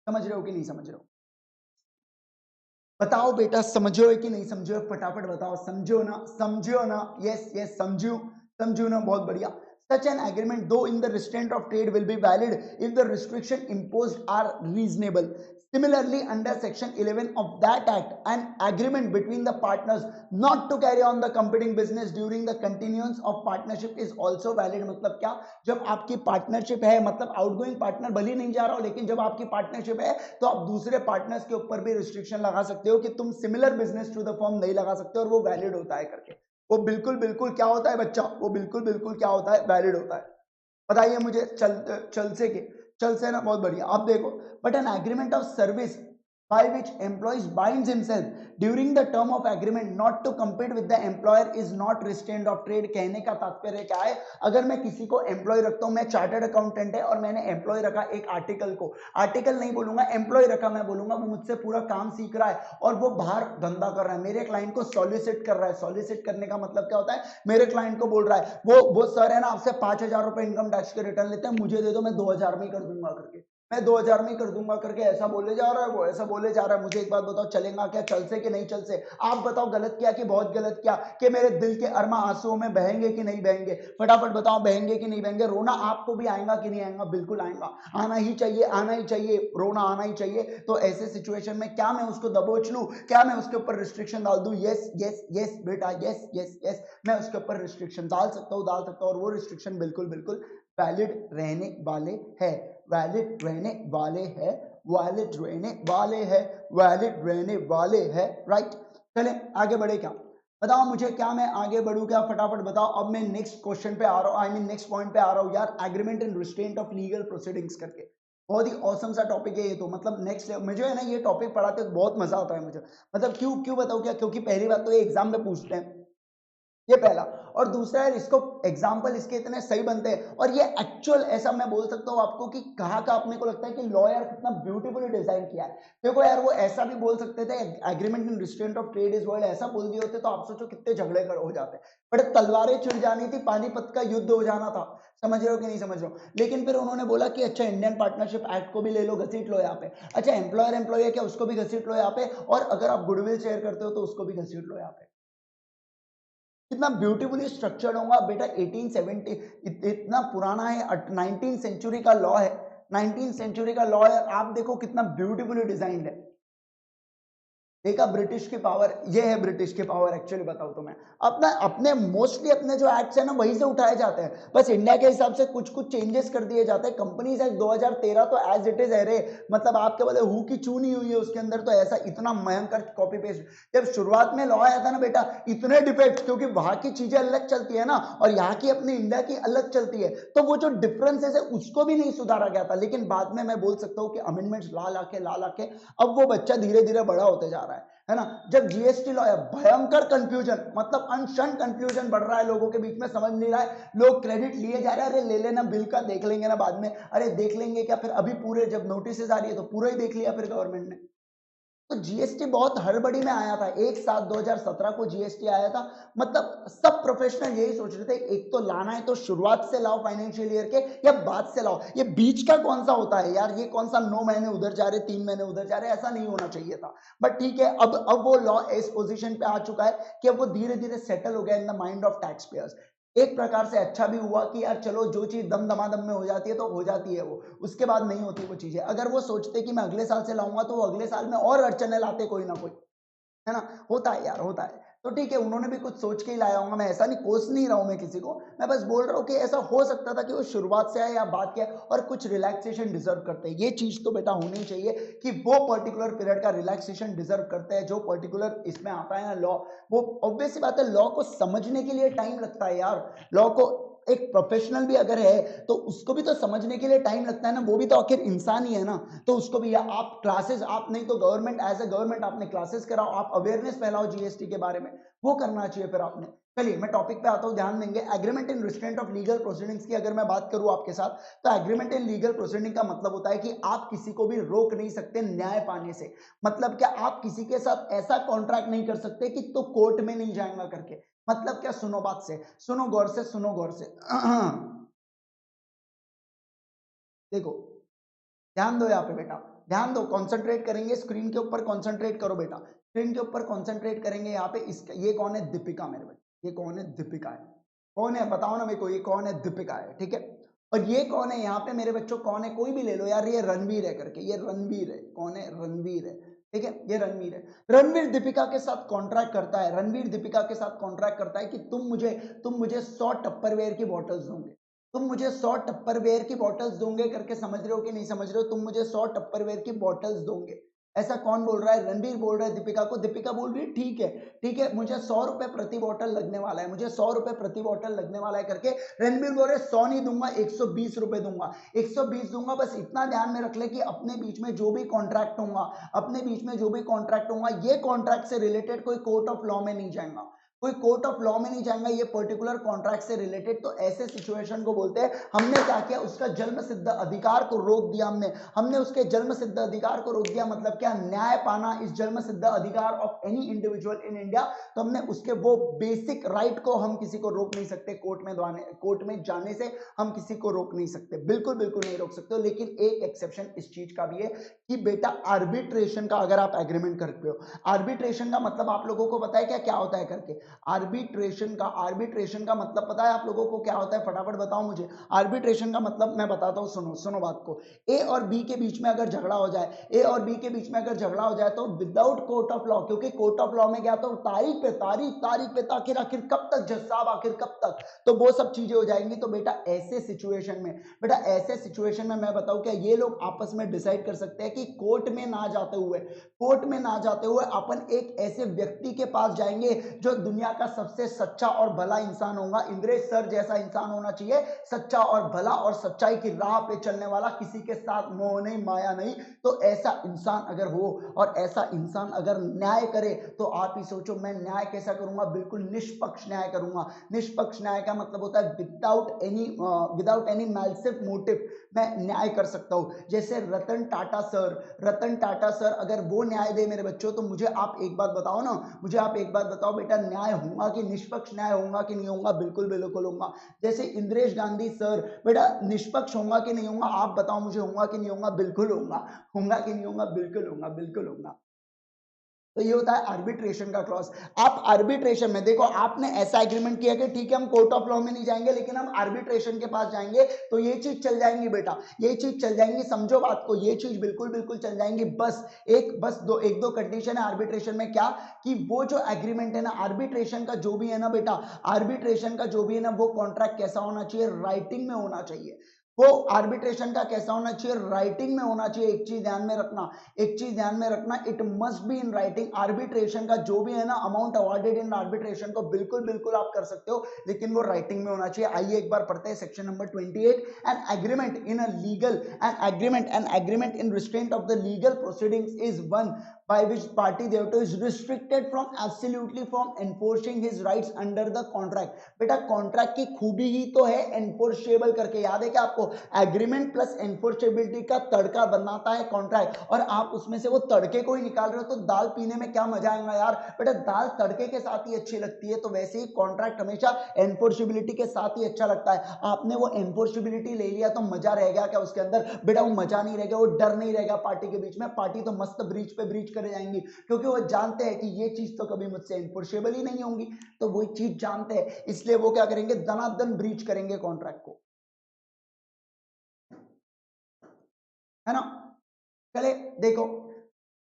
समझ रहे हो कि नहीं समझ रहे हो? बताओ बेटा, समझो है कि नहीं समझो? फटाफट बताओ, समझो ना, समझो ना? यस यस, समझू, समझू ना, बहुत बढ़िया। Such an agreement, though in the restraint of trade, will be valid if the restriction imposed are reasonable. Similarly, under section 11 of that act, an agreement between the partners not to carry on the competing business during the continuance of partnership is also valid. मतलब क्या? जब आपकी partnership है, मतलब outgoing partner भले नहीं जा रहा हो, लेकिन जब आपकी पार्टनरशिप है तो आप दूसरे पार्टनर्स के ऊपर भी रिस्ट्रिक्शन लगा सकते हो कि तुम similar business to the form नहीं लगा सकते, और वो वैलिड होता है करके। वो बिल्कुल बिल्कुल क्या होता है बच्चा? वो बिल्कुल बिल्कुल क्या होता है? वैलिड होता है। बताइए मुझे, चल से के, चल से ना, बहुत बढ़िया। अब देखो, but an agreement of service by which employees binds himself during the term of agreement not to compete with the employer is not restraint of trade। कहने का तात्पर्य क्या है? अगर मैं किसी को एम्प्लॉय रखता हूं, मैं चार्टर्ड अकाउंटेंट है और मैंने एम्प्लॉय रखा एक आर्टिकल को, आर्टिकल नहीं बोलूंगा, एम्प्लॉय रखा, मैं बोलूंगा वो मुझसे पूरा काम सीख रहा है और वो बाहर धंधा कर रहा है, मेरे क्लाइंट को सॉलिसिट कर रहा है। सॉलिसिट करने का मतलब क्या होता है? मेरे क्लाइंट को बोल रहा है वो सर है ना, आपसे 5,000 रुपए इनकम टैक्स के रिटर्न लेते हैं, मुझे दे दो, मैं 2,000 में ही कर दूंगा करके, मैं 2,000 में ही कर दूंगा करके, ऐसा बोले जा रहा है वो, ऐसा बोले जा रहा है। मुझे एक बात बताओ, चलेगा क्या? चल से कि नहीं चल से? आप बताओ, गलत किया कि बहुत गलत किया? कि मेरे दिल के अरमा आंसुओं में बहेंगे कि नहीं बहेंगे? फटाफट बताओ, बहेंगे कि नहीं बहेंगे? रोना आपको भी आएगा कि नहीं आएगा? बिल्कुल आएगा, आना ही चाहिए, आना ही चाहिए, रोना आना ही चाहिए। तो ऐसे सिचुएशन में क्या मैं उसको दबोच लूं? क्या मैं उसके ऊपर रिस्ट्रिक्शन डाल दूं? यस यस यस बेटा, यस यस यस, मैं उसके ऊपर रिस्ट्रिक्शन डाल सकता हूं, डाल सकता हूं, और वो रिस्ट्रिक्शन बिल्कुल बिल्कुल वैलिड रहने वाले हैं, वैलिड रहने वाले हैं, वैलिड रहने वाले हैं, वैलिड रहने वाले हैं, राइट। चले आगे बढ़े क्या? बताओ मुझे, क्या मैं आगे बढ़ूं क्या? फटाफट बताओ। अब मैं नेक्स्ट क्वेश्चन पे आ रहा हूँ, आई मीन नेक्स्ट पॉइंट पे आ रहा हूँ यार, agreement and restraint of legal proceedings करके। बहुत ही औसम सा टॉपिक है ये तो, मतलब नेक्स्ट मुझे है ना ये टॉपिक पढ़ाते वक्त बहुत मजा आता है मुझे। मतलब क्यों क्यों बताओ क्या? क्योंकि पहली बात तो ये एग्जाम में पूछते हैं, ये पहला। और दूसरा है, इसको एग्जाम्पल इसके इतने सही बनते हैं, और ये एक्चुअल ऐसा मैं बोल सकता हूँ आपको कि कहाँ का अपने को लगता है कि लॉ यार कितना ब्यूटीफुली डिजाइन किया है। देखो यार, वो ऐसा भी बोल सकते थे, agreement in restraint of trade is world ऐसा बोल दिए होते तो आप सोचो कितने झगड़े हो जाते। बट तलवारें छिड़ जानी थी, पानीपत का युद्ध हो जाना था। समझ रहे हो कि नहीं समझ रहे हो? लेकिन फिर उन्होंने बोला कि अच्छा इंडियन पार्टनरशिप एक्ट को भी ले लो, घसीट लो यहाँ पे। अच्छा एम्प्लॉयर एम्प्लॉय है क्या, उसको भी घसीट लो यहाँ पे। और अगर आप गुडविल शेयर करते हो तो उसको भी घसीट लो यहाँ पे। कितना ब्यूटीफुली स्ट्रक्चर्ड होगा बेटा। 1870 इतना पुराना है, 19 सेंचुरी का लॉ है, 19 सेंचुरी का लॉ है। आप देखो कितना ब्यूटीफुली डिजाइंड है। देखा ब्रिटिश की पावर, ये है ब्रिटिश की पावर एक्चुअली बताऊं तो मैं। अपना अपने मोस्टली अपने जो एक्ट्स है ना वहीं से उठाए जाते हैं, बस इंडिया के हिसाब से कुछ कुछ चेंजेस कर दिए जाते हैं। कंपनीज एक्ट 2013 तो एज इट इज है रे, मतलब आपके बोले हु की चू नहीं हुई है उसके अंदर, तो ऐसा इतना भयंकर कॉपी पेस्ट। जब शुरुआत में लॉ आया था ना बेटा, इतने डिफेक्ट, क्योंकि वहां की चीजें अलग चलती है ना और यहाँ की अपनी इंडिया की अलग चलती है, तो वो जो डिफरेंसेस है उसको भी नहीं सुधारा गया था। लेकिन बाद में मैं बोल सकता हूँ कि अमेंडमेंट्स ला ला के अब वो बच्चा धीरे धीरे बड़ा होते जा रहा है ना। जब जीएसटी लॉ है, भयंकर कंफ्यूजन, मतलब अनशन कंफ्यूजन बढ़ रहा है लोगों के बीच में, समझ नहीं रहा है। लोग क्रेडिट लिए जा रहे हैं, अरे ले लेना बिल का, देख लेंगे ना बाद में। अरे देख लेंगे क्या, फिर अभी पूरे जब नोटिस आ रही है तो पूरा ही देख लिया फिर गवर्नमेंट ने। तो जीएसटी बहुत हड़बड़ी में आया था, 1/7/2017 को जीएसटी आया था। मतलब सब प्रोफेशनल यही सोच रहे थे, एक तो लाना है तो शुरुआत से लाओ फाइनेंशियल ईयर के, या बाद से लाओ। ये बीच का कौन सा होता है यार, ये कौन सा 9 महीने उधर जा रहे, 3 महीने उधर जा रहे, ऐसा नहीं होना चाहिए था। बट ठीक है, अब वो लॉ इस पोजीशन पे आ चुका है कि अब वो धीरे धीरे सेटल हो गया in the mind of tax payers. एक प्रकार से अच्छा भी हुआ कि यार चलो, जो चीज दम दमादम में हो जाती है तो हो जाती है, वो उसके बाद नहीं होती वो चीजें। अगर वो सोचते कि मैं अगले साल से लाऊंगा तो वो अगले साल में और अड़चने लाते कोई ना कोई, है ना। होता है यार, होता है। तो ठीक है, उन्होंने भी कुछ सोच के ही लाया होगा, मैं ऐसा नहीं कोस नहीं रहा हूं मैं किसी को, मैं बस बोल रहा हूँ कि ऐसा हो सकता था कि वो शुरुआत से आए या बात किया, और कुछ रिलैक्सेशन डिजर्व करते हैं। ये चीज तो बेटा होनी चाहिए कि वो पर्टिकुलर पीरियड का रिलैक्सेशन डिजर्व करते हैं जो पर्टिकुलर इसमें आता है ना लॉ। वो ऑब्वियस सी बात है, लॉ को समझने के लिए टाइम लगता है यार। लॉ को एक प्रोफेशनल भी अगर है तो उसको भी तो समझने के लिए टाइम लगता है ना, वो भी तो आखिर इंसान ही है ना। तो उसको भी, या आप क्लासेस, आप नहीं तो गवर्नमेंट एज ए गवर्नमेंट आपने क्लासेस कराओ, आप अवेयरनेस फैलाओ जीएसटी के बारे में, वो करना चाहिए फिर आपने। चलिए मैं टॉपिक पे आता हूँ, ध्यान देंगे। Agreement in restraint of legal proceedings की अगर मैं बात करूं आपके साथ, तो एग्रीमेंट इन लीगल प्रोसीडिंग का मतलब होता है कि आप किसी को भी रोक नहीं सकते न्याय पाने से। मतलब क्या, आप किसी के साथ ऐसा कॉन्ट्रैक्ट नहीं कर सकते कि तो कोर्ट में नहीं जाएगा करके। मतलब क्या, सुनो बात से, सुनो गौर से, सुनो गौर से। देखो, ध्यान दो यहाँ पे बेटा, ध्यान दो, कंसंट्रेट करेंगे स्क्रीन के ऊपर, कंसंट्रेट करो बेटा, स्क्रीन के ऊपर कंसंट्रेट करेंगे यहाँ पे। इसका ये कौन है? दीपिका मेरे बेटे, ये कौन है? दीपिका है। कौन है बताओ ना मेरे को, ये कौन है? दीपिका है, ठीक है। और ये कौन है यहाँ पे मेरे बच्चों, कौन है? कोई भी ले लो यार, ये रणवीर है करके, ये रणवीर है। कौन है? रणवीर है, ठीक है, ये रणवीर है। रणवीर दीपिका के साथ कॉन्ट्रैक्ट करता है, रणवीर दीपिका के साथ कॉन्ट्रैक्ट करता है कि तुम मुझे 100 टप्परवेयर की बॉटल्स दोगे, तुम मुझे 100 टप्परवेयर की बॉटल्स दोगे करके। समझ रहे हो कि नहीं समझ रहे हो? तुम मुझे 100 टप्परवेयर की बॉटल्स दोगे। ऐसा कौन बोल रहा है? रणबीर बोल रहा है दीपिका को। दीपिका बोल रही है ठीक है, ठीक है, मुझे 100 रुपए प्रति बॉटल लगने वाला है, मुझे 100 रुपए प्रति बॉटल लगने वाला है करके। रणबीर बोल रहे 100 नहीं दूंगा, 120 रुपए दूंगा, 120 दूंगा। बस इतना ध्यान में रख ले कि अपने बीच में जो भी कॉन्ट्रैक्ट होगा, अपने बीच में जो भी कॉन्ट्रैक्ट होगा, ये कॉन्ट्रैक्ट से रिलेटेड कोई कोर्ट ऑफ लॉ में नहीं जाएगा, कोई कोर्ट ऑफ लॉ में नहीं जाएगा, ये पर्टिकुलर कॉन्ट्रैक्ट से रिलेटेड। तो ऐसे सिचुएशन को बोलते हैं, हमने क्या किया, उसका जन्म सिद्ध अधिकार को रोक दिया, हमने उसके जन्म सिद्ध अधिकार को रोक दिया। मतलब क्या, न्याय पाना इस जन्म सिद्ध अधिकार of any individual in India. तो हमने उसके वो बेसिक राइट को हम किसी को रोक नहीं सकते, कोर्ट में जाने से हम किसी को रोक नहीं सकते, बिल्कुल बिल्कुल नहीं रोक सकते। लेकिन एक एक्सेप्शन इस चीज का भी है कि बेटा आर्बिट्रेशन का अगर आप एग्रीमेंट करते हो, आर्बिट्रेशन का मतलब आप लोगों को पता है क्या क्या होता है करके। आर्बिट्रेशन का मतलब पता है आप लोगों को क्या होता है? फटाफट बताओ मुझे। आर्बिट्रेशन का मतलब मैं बताता हूँ, सुनो सुनो बात को। ए और बी के बीच में अगर झगड़ा हो जाए, ए और बी के बीच में अगर झगड़ा हो जाए तो विदाउट कोर्ट ऑफ लॉ, क्योंकि कोर्ट ऑफ लॉ में क्या तो तारीख पे तारीख आखिर कब तक जज साहब, आखिर कब तक, तो वो सब चीजें हो जाएंगी। तो बेटा ऐसे सिचुएशन में, मैं बताऊं क्या ये लोग आपस में डिसाइड कर सकते हैं कि कोर्ट में ना जाते हुए अपन एक ऐसे व्यक्ति के पास जाएंगे जो दुनिया का सबसे सच्चा और भला इंसान होगा। इंद्रेश सर जैसा इंसान होना चाहिए, सच्चा और भला और सच्चाई की राह पे चलने वाला, किसी के साथ मोह नहीं माया नहीं। तो ऐसा इंसान अगर हो और ऐसा इंसान अगर न्याय करे तो आप ही सोचो मैं न्याय कैसा करूंगा? बिल्कुल निष्पक्ष न्याय करूंगा। निष्पक्ष न्याय का मतलब होता है विदाउट एनी मैलिसियस मोटिव मैं न्याय कर सकता हूं। जैसे रतन टाटा सर अगर वो न्याय दे मेरे बच्चों, तो मुझे आप एक बात बताओ ना, मुझे आप एक बात बताओ बेटा, न्याय होगा कि निष्पक्ष न्याय होगा कि नहीं होगा? बिल्कुल बिल्कुल होगा। जैसे इंद्रेश गांधी सर, बेटा निष्पक्ष होगा कि नहीं होगा? आप बताओ मुझे, होगा कि नहीं होगा? बिल्कुल होगा। होगा कि नहीं होगा? बिल्कुल होगा, बिल्कुल होगा। तो ये होता है आर्बिट्रेशन का क्लॉज। आप आर्बिट्रेशन में देखो, आपने ऐसा एग्रीमेंट किया कि ठीक है हम कोर्ट ऑफ लॉ में नहीं जाएंगे लेकिन हम आर्बिट्रेशन के पास जाएंगे, तो ये चीज चल जाएंगी बेटा, ये चीज चल जाएंगी, समझो बात को, ये चीज बिल्कुल बिल्कुल चल जाएंगी। एक दो कंडीशन है आर्बिट्रेशन में, क्या कि वो जो एग्रीमेंट है ना, आर्बिट्रेशन का जो भी है ना बेटा, आर्बिट्रेशन का जो भी है ना, वो कॉन्ट्रैक्ट कैसा होना चाहिए? राइटिंग में होना चाहिए। वो आर्बिट्रेशन का कैसा होना चाहिए? राइटिंग में होना चाहिए। एक चीज ध्यान में रखना, it must be in writing. Arbitration का जो भी है ना अमाउंट अवॉर्डेड इन आर्बिट्रेशन को बिल्कुल बिल्कुल आप कर सकते हो, लेकिन वो राइटिंग में होना चाहिए। आइए एक बार पढ़ते हैं section number 28। An agreement in restraint of the legal proceedings is one by which party thereto is restricted from absolutely from enforcing his rights under the contract। बेटा कॉन्ट्रैक्ट की खूबी ही तो है एनफोर्सेबल करके, याद है क्या आपको? एग्रीमेंट प्लस एनफोर्सेबिलिटी का तड़का बनाता है कॉन्ट्रैक्ट, और आप उसमें से वो तड़के को ही निकाल रहे हो तो दाल पीने में क्या मजा आएगा यार? बेटा दाल तड़के के साथ ही अच्छी लगती है, तो वैसे ही कॉन्ट्रैक्ट हमेशा एनफोर्सेबिलिटी के साथ ही अच्छा लगता है। आपने वो एनफोर्सेबिलिटी ले लिया तो मजा रह गया क्या उसके अंदर? बेटा वो मजा नहीं रह गया, वो डर नहीं रह गया पार्टी के बीच में। पार्टी तो मस्त ब्रीच पे ब्रीच करे जाएंगी, क्योंकि वो जानते हैं कि ये चीज तो कभी मुझसे एनफोर्सेबल ही नहीं होंगी, तो वो चीज जानते हैं, इसलिए वो क्या करेंगे? दनादन ब्रीच करेंगे कॉन्ट्रैक्ट को, है ना? चले देखो,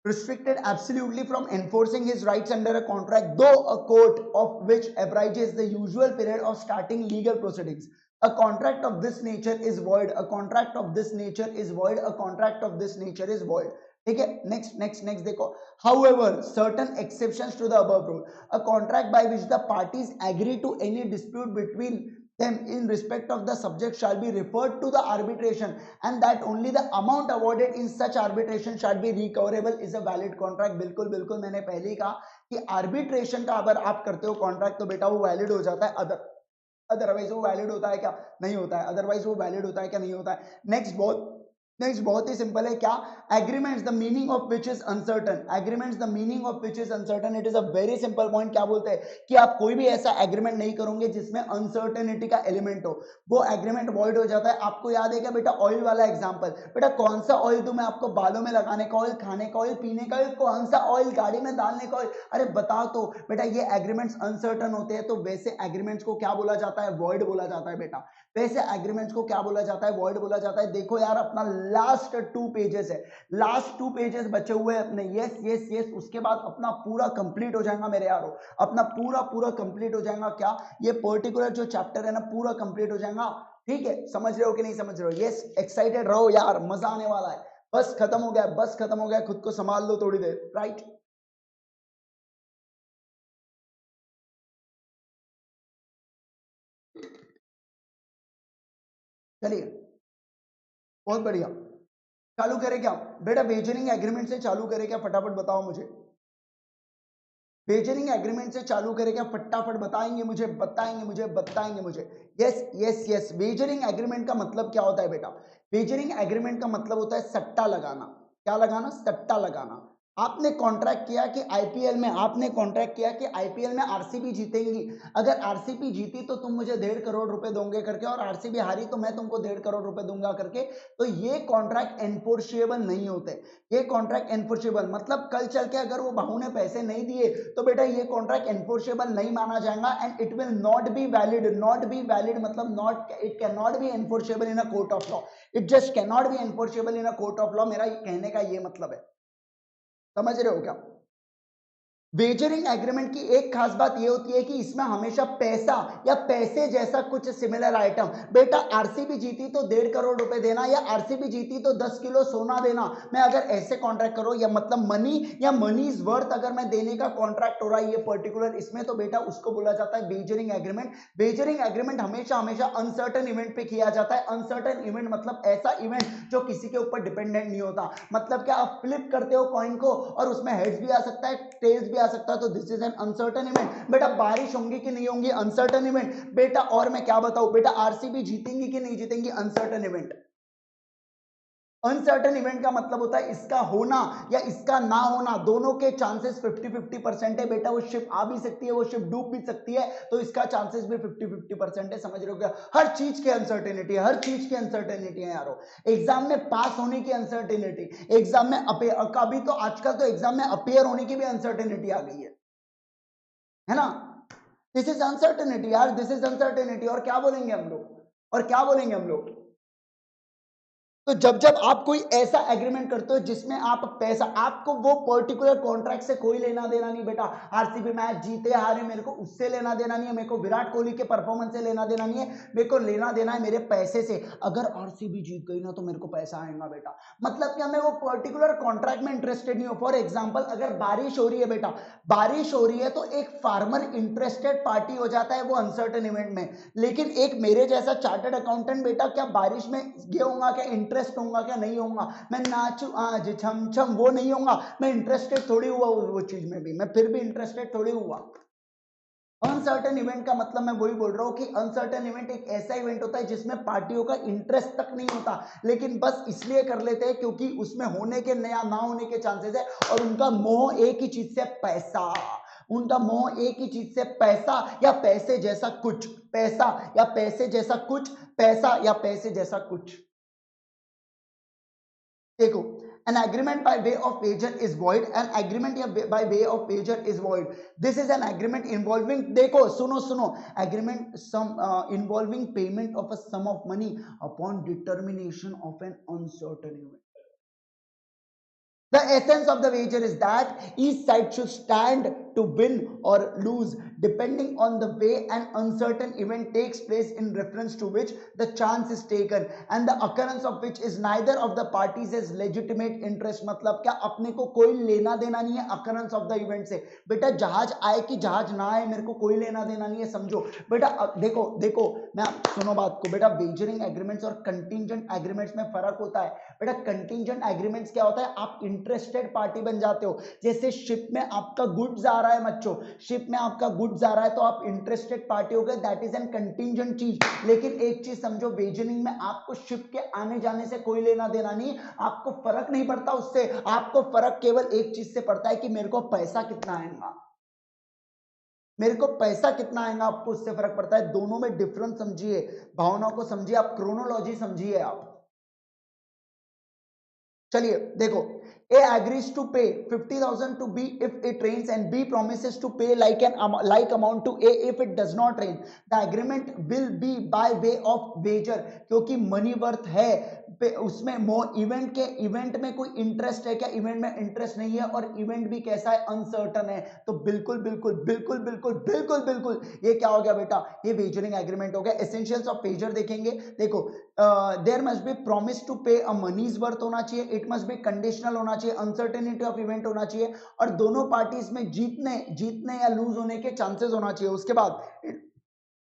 restricted absolutely from enforcing his rights under a contract, though a court of which abridges the usual period of starting legal proceedings. A contract of this nature is void, a contract of this nature is void, a contract of this nature is void। ठीक है, next देखो, however certain exceptions to the above rule, a contract by which the parties agree to any dispute between them in respect of the subject shall be referred to the arbitration, and that only the amount awarded in such arbitration shall be recoverable is a valid contract। बिल्कुल बिल्कुल, मैंने पहले ही कहा कि arbitration का अगर आप करते हो कॉन्ट्रैक्ट तो बेटा वो वैलिड हो जाता है। अदरवाइज वो वैलिड होता है क्या? नहीं होता है। अदरवाइज वो वैलिड होता है क्या? नहीं होता है। नेक्स्ट बहुत ही सिंपल है, क्या? Agreements the meaning of which is uncertain, agreements the meaning of which is uncertain, it is a very simple point. क्या बोलते हैं कि आप कोई भी ऐसा एग्रीमेंट नहीं करोगे जिसमें अनसर्टेनिटी का एलिमेंट हो, वो एग्रीमेंट वॉइड हो जाता है। आपको याद है क्या बेटा ऑयल वाला एग्जांपल? बेटा कौन सा ऑयल तुम्हें, आपको बालों में लगाने का ऑयल, खाने का ऑयल, पीने का ऑयल, कौन सा ऑयल, गाड़ी में डालने का ऑयल? अरे बताओ तो बेटा, ये एग्रीमेंट्स अनसर्टन होते हैं, तो वैसे एग्रीमेंट्स को क्या बोला जाता है? वॉइड बोला जाता है बेटा। वैसे एग्रीमेंट्स को क्या बोला जाता है? वॉइड बोला जाता है। देखो यार अपना लास्ट 2 पेजेस है, लास्ट 2 पेजेस बचे हुए हैं अपने। यस यस यस, उसके बाद अपना पूरा कंप्लीट हो जाएगा मेरे यारो, अपना पूरा कंप्लीट हो जाएगा। क्या ये पर्टिकुलर जो चैप्टर है ना पूरा कंप्लीट हो जाएगा। ठीक है, समझ रहे हो कि नहीं समझ रहे हो? यस, एक्साइटेड रहो यार, मजा आने वाला है। बस खत्म हो गया, बस खत्म हो गया, खुद को संभाल लो थोड़ी देर, राइट? चलिए, बहुत बढ़िया। चालू करें क्या बेटा? वेजरिंग एग्रीमेंट से चालू करें क्या? फटाफट बताओ मुझे। वेजरिंग एग्रीमेंट से चालू करें क्या? फटाफट बताएंगे मुझे। Yes yes yes, wagering agreement का मतलब क्या होता है बेटा? वेजरिंग एग्रीमेंट का मतलब होता है सट्टा लगाना। क्या लगाना? सट्टा लगाना। आपने कॉन्ट्रैक्ट किया कि आईपीएल में, आपने कॉन्ट्रैक्ट किया कि आईपीएल में आरसीबी जीतेंगी, अगर आरसीबी जीती तो तुम मुझे 1.5 करोड़ रुपए दोगे करके, और आरसीबी हारी तो मैं तुमको 1.5 करोड़ रुपए दूंगा करके, तो ये कॉन्ट्रैक्ट एनफोर्सेबल नहीं होते। ये कॉन्ट्रैक्ट एनफोर्सेबल मतलब कल चल के अगर वो बाहू ने पैसे नहीं दिए तो बेटा ये कॉन्ट्रैक्ट एनफोर्सेबल नहीं माना जाएगा, and it will not be valid. Not be valid मतलब not, it can not be enforceable in a court of law. It just can not be enforceable in a court of law. मेरा कहने का ये मतलब है, समझ रहे हो क्या? वेजरिंग एग्रीमेंट की एक खास बात यह होती है कि इसमें हमेशा पैसा या पैसे जैसा कुछ सिमिलर आइटम, बेटा आरसीबी जीती तो 1.5 करोड़ रुपए देना, या आरसीबी जीती तो 10 किलो सोना देना, मैं अगर ऐसे कॉन्ट्रैक्ट करो, या मतलब मनी या मनीज वर्थ अगर मैं देने का कॉन्ट्रैक्ट हो रहा है ये पर्टिकुलर इसमें, तो बेटा उसको बोला जाता है वेजरिंग एग्रीमेंट। वेजरिंग एग्रीमेंट हमेशा हमेशा अनसर्टन इवेंट पे किया जाता है। अनसर्टन इवेंट मतलब ऐसा इवेंट जो किसी के ऊपर डिपेंडेंट नहीं होता। मतलब क्या, आप फ्लिप करते हो कॉइन को और उसमें हेड्स भी आ सकता है, टेल्स भी आ सकता है, तो this is an uncertain event. बेटा बारिश होंगी कि नहीं होंगी, अनसर्टन इवेंट। बेटा और मैं क्या बताऊं, बेटा आरसीबी जीतेंगी कि नहीं जीतेंगी, अनसर्टन इवेंट। अनसर्टन इवेंट का मतलब होता है इसका होना या इसका ना होना, दोनों के चांसेस 50-50% है। बेटा वो शिप आ भी सकती है, वो शिप डूब भी सकती है, तो इसका चांसेस भी 50-50% है। समझ रहे हो क्या? हर चीज की अनसर्टेनिटी है, हर चीज की अनसर्टेनिटी है यारो। एग्जाम में पास होने की अनसर्टेनिटी, एग्जाम में अभी तो आजकल तो एग्जाम में अपियर होने की भी अनसर्टेनिटी आ गई है ना? दिस इज अनसर्टेनिटी यार, दिस इज अनसर्टेनिटी। और क्या बोलेंगे हम लोग, और क्या बोलेंगे हम लोग? तो जब जब आप कोई ऐसा एग्रीमेंट करते हो जिसमें आप पैसा, आपको वो पर्टिकुलर कॉन्ट्रैक्ट से कोई लेना देना नहीं बेटा। आरसीबी मैच जीते हारे मेरे को उससे लेना देना नहीं है, मेरे को विराट कोहली के परफॉर्मेंस से लेना देना नहीं है, मेरे को लेना देना है मेरे पैसे से। अगर आरसीबी जीत गई ना तो मेरे को पैसा आएगा बेटा। मतलब क्या, मैं वो पर्टिकुलर कॉन्ट्रैक्ट में इंटरेस्टेड नहीं हूं। फॉर एग्जाम्पल अगर बारिश हो रही है बेटा, बारिश हो रही है तो एक फार्मर इंटरेस्टेड पार्टी हो जाता है वो अनसर्टेन इवेंट में, लेकिन एक मेरे जैसा चार्टर्ड अकाउंटेंट बेटा क्या बारिश में ये होगा, क्या इंटरेस्ट होगा, क्या नहीं होगा, मैं नाचू आज छम छम वो नहीं होगा, मैं इंटरेस्टेड थोड़ी हुआ वो चीज में भी, मैं फिर भी इंटरेस्टेड थोड़ी हुआ। अनसर्टेन इवेंट का मतलब मैं वही बोल रहा हूं कि अनसर्टेन इवेंट एक ऐसा इवेंट होता है जिसमें पार्टियों का इंटरेस्ट तक नहीं होता, लेकिन बस इसलिए कर लेते हैं क्योंकि उसमें होने के नया ना होने के चांसेस है, और उनका मोह एक ही चीज से, पैसा। उनका मोह एक ही चीज से, पैसा या पैसे जैसा कुछ, पैसा या पैसे जैसा कुछ, पैसा या पैसे जैसा कुछ। देखो, an agreement by way of wager is void, an agreement by way of wager is void, this is an agreement involving, देखो सुनो सुनो, agreement some involving payment of a sum of money upon determination of an uncertain event. The essence of the wager is that each side should stand to win or lose depending on the way an uncertain event takes place, in reference to which the chance is taken and the occurrence of which is neither of the parties has legitimate interest। मतलब क्या, अपने को कोई लेना देना नहीं है occurrence of the event से। बेटा जहाज आए कि जहाज ना आए मेरे को कोई लेना देना नहीं है, समझो बेटा। देखो देखो, मैं सुनो बात को बेटा, वेजरिंग एग्रीमेंट्स और कंटिंजेंट एग्रीमेंट्स में फर्क होता है बेटा। कंटिंजेंट एग्रीमेंट्स क्या होता है, आप इंटरेस्टेड पार्टी बन जाते हो। जैसे शिप में आपका गुड्स आ रहा है बच्चों, शिप में आपका गुड्स आ रहा है तो आप इंटरेस्टेड पार्टी हो गए, दैट इज एन कंटिंजेंट चीज। लेकिन एक चीज समझो, वेजरिंग में आपको शिप के आने जाने से कोई लेना देना नहीं, आपको फर्क नहीं पड़ता उससे, आपको फर्क केवल एक चीज से पड़ता है कि मेरे को पैसा कितना आएगा, मेरे को पैसा कितना आएगा, आपको उससे फर्क पड़ता है। दोनों में डिफरेंस समझिए, भावनाओं को समझिए, आप क्रोनोलॉजी समझिए आप। चलिए देखो, A agrees to pay 50,000 to B if it rains and B promises to pay like amount to A if it does not rain. The agreement will be by way of wager, क्योंकि money worth है उसमें। Event में कोई interest है क्या, event में interest नहीं है, और इवेंट भी कैसा है, अनसर्टन है। तो बिल्कुल बिल्कुल बिल्कुल बिल्कुल बिल्कुल बिल्कुल ये क्या हो गया बेटा, ये वेजरिंग एग्रीमेंट हो गया। एसेंशियल्स ऑफ वेजर देखेंगे, देखो there must be promise to pay, a मनीज worth होना चाहिए, इट मस्ट बी कंडीशनल होना चाहिए, अनसर्टेनिटी ऑफ इवेंट होना चाहिए, और दोनों पार्टीज में जीतने जीतने या लूज होने के चांसेस होना चाहिए। उसके बाद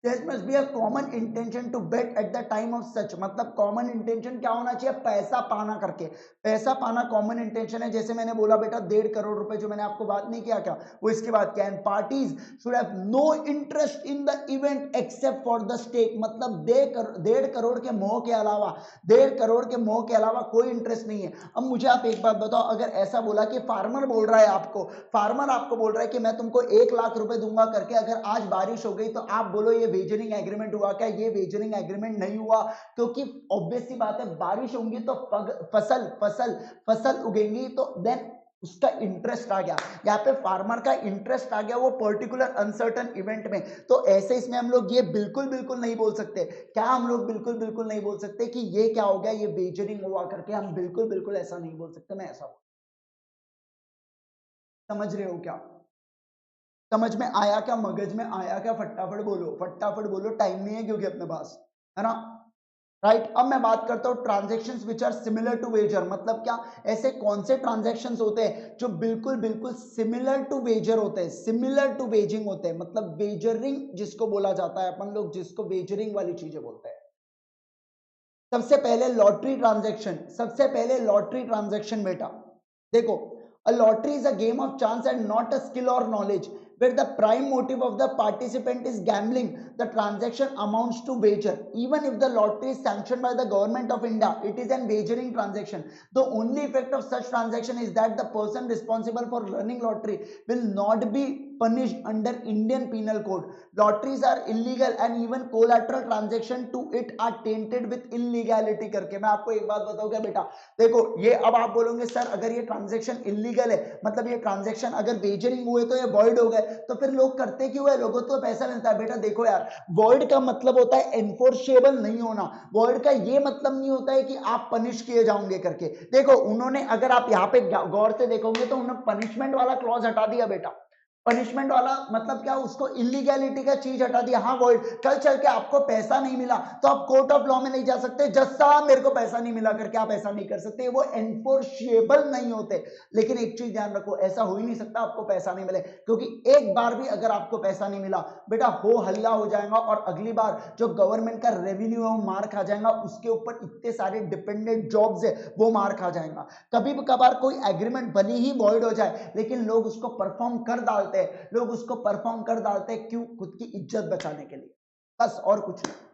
There must be a common intention to bet at the time of such, मतलब common intention क्या होना चाहिए, पैसा पाना करके, पैसा पाना common intention है। जैसे मैंने बोला बेटा 1.5 करोड़ रुपए, जो मैंने आपको बात नहीं किया क्या, वो इसके बाद क्या है, parties should have no interest in the event except for the stake, मतलब 1.5 करोड़ के मोह के अलावा, 1.5 करोड़ के मोह के अलावा कोई इंटरेस्ट नहीं है। अब मुझे आप एक बात बताओ, अगर ऐसा बोला कि फार्मर बोल रहा है आपको, फार्मर आपको बोल रहा है कि मैं तुमको 1 लाख रुपए दूंगा करके, अगर आज बारिश हो गई तो आप बोलो ये वेजरिंग एग्रीमेंट हुआ क्या, ये वेजरिंग एग्रीमेंट नहीं हुआ, क्योंकि ऑब्वियस सी बात है बारिश होंगी तो फसल फसल फसल उगेंगी, तो देन उसका इंटरेस्ट आ गया, यहाँ पे फार्मर का इंटरेस्ट आ गया वो पर्टिकुलर अनसर्टन इवेंट में। तो ऐसे इसमें हम लोग ये बिल्कुल बिल्कुल नहीं बोल सकते, क्या हम लोग बिल्कुल बिल्कुल नहीं बोल सकते कि ये क्या हो गया, ये वेजरिंग हुआ करके, हम बिल्कुल बिल्कुल ऐसा नहीं बोल सकते। मैं ऐसा, समझ रहे हो क्या, समझ में आया क्या, मगज में आया क्या, फटाफट बोलो, फटाफट बोलो, टाइम नहीं है क्योंकि अपने पास, है ना, राइट। अब मैं बात करता हूं transactions which are similar to wager, मतलब क्या, ऐसे कौन से ट्रांजैक्शंस होते हैं जो बिल्कुल बिल्कुल सिमिलर टू वेजर होते हैं, सिमिलर टू वेजिंग होते हैं, मतलब वेजरिंग जिसको बोला जाता है, अपन लोग जिसको वेजरिंग वाली चीजें बोलते हैं। सबसे पहले लॉटरी ट्रांजैक्शन, सबसे पहले लॉटरी ट्रांजैक्शन बेटा देखो, a lottery is a game of chance and not a skill or knowledge where the prime motive of the participant is gambling. The transaction amounts to wager. Even if the lottery is sanctioned by the government of India, it is an wagering transaction. The only effect of such transaction is that the person responsible for running lottery will not be punished under Indian penal code. Lotteries are illegal and even collateral transaction to it are tainted with illegality करके। मैं आपको एक बात बताऊं क्या बेटा, देखो ये अब आप बोलोगे सर अगर ये ट्रांजैक्शन इलीगल है, मतलब ये ट्रांजैक्शन अगर वेजरिंग हुए तो ये वॉइड हो गए, तो फिर लोग करते क्यों है, लोगों को पैसा मिलता है। बेटा देखो यार, वॉइड का मतलब होता है एनफोर्सेबल नहीं होना, वॉइड का ये मतलब नहीं होता है कि आप पनिश किए जाओगे करके। देखो उन्होंने, अगर आप यहाँ पे गौर से देखोगे तो उन्होंने पनिशमेंट वाला क्लॉज हटा दिया बेटा, पनिशमेंट वाला मतलब क्या, उसको इलीगैलिटी का चीज हटा दिया। हाँ वॉइड, कल चल के आपको पैसा नहीं मिला तो आप कोर्ट ऑफ लॉ में नहीं जा सकते, जज साहब मेरे को पैसा नहीं मिला करके आप ऐसा नहीं कर सकते, वो एनफोर्सेबल नहीं होते। लेकिन एक चीज ध्यान रखो, ऐसा हो ही नहीं सकता आपको पैसा नहीं मिले, क्योंकि एक बार भी अगर आपको पैसा नहीं मिला बेटा हो हल्ला हो जाएगा, और अगली बार जो गवर्नमेंट का रेवेन्यू है वो मार खा जाएगा, उसके ऊपर इतने सारे डिपेंडेंट जॉब्स है वो मार खा जाएगा। कभी कभार कोई एग्रीमेंट भले ही वॉइड हो जाए लेकिन लोग उसको परफॉर्म कर डालते हैं, लोग उसको परफॉर्म कर डालते हैं, क्यों, खुद की इज्जत बचाने के लिए, बस और कुछ नहीं।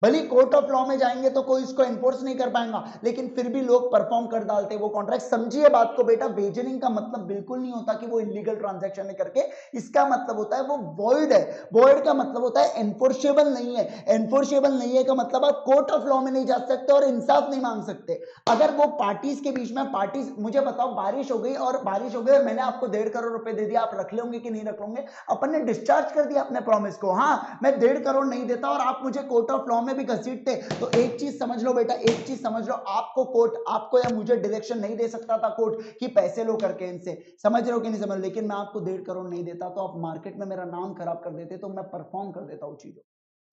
भले कोर्ट ऑफ लॉ में जाएंगे तो कोई इसको एनफोर्स नहीं कर पाएगा, लेकिन फिर भी लोग परफॉर्म कर डालते हैं वो कॉन्ट्रैक्ट। समझिए बात को बेटा, वेजरिंग का मतलब बिल्कुल नहीं होता कि वो इलीगल ट्रांजैक्शन है करके, इसका मतलब होता है वो वॉइड है। वॉइड का मतलब होता है एनफोर्सेबल नहीं है, एनफोर्सेबल नहीं है का मतलब आप कोर्ट ऑफ लॉ में नहीं जा सकते और इंसाफ नहीं मांग सकते। अगर वो पार्टीज के बीच में, पार्टीज, मुझे बताओ बारिश हो गई और बारिश हो गई और मैंने आपको 1.5 करोड़ रुपए दे दिया, आप रख लोगे कि नहीं रख लोगे, अपन ने डिस्चार्ज कर दिया अपने प्रॉमिस को, हाँ मैं 1.5 करोड़ नहीं देता और आप मुझे कोर्ट ऑफ लॉ में भी घसीटते, तो एक चीज समझ लो बेटा, एक चीज समझ लो, आपको कोर्ट, आपको या मुझे डायरेक्शन नहीं दे सकता था कोर्ट कि पैसे लो करके इनसे, समझ रहे हो कि नहीं समझ, लेकिन मैं आपको 1.5 करोड़ नहीं देता तो आप मार्केट में मेरा नाम खराब कर देते, तो मैं परफॉर्म कर देता हूँ चीजों,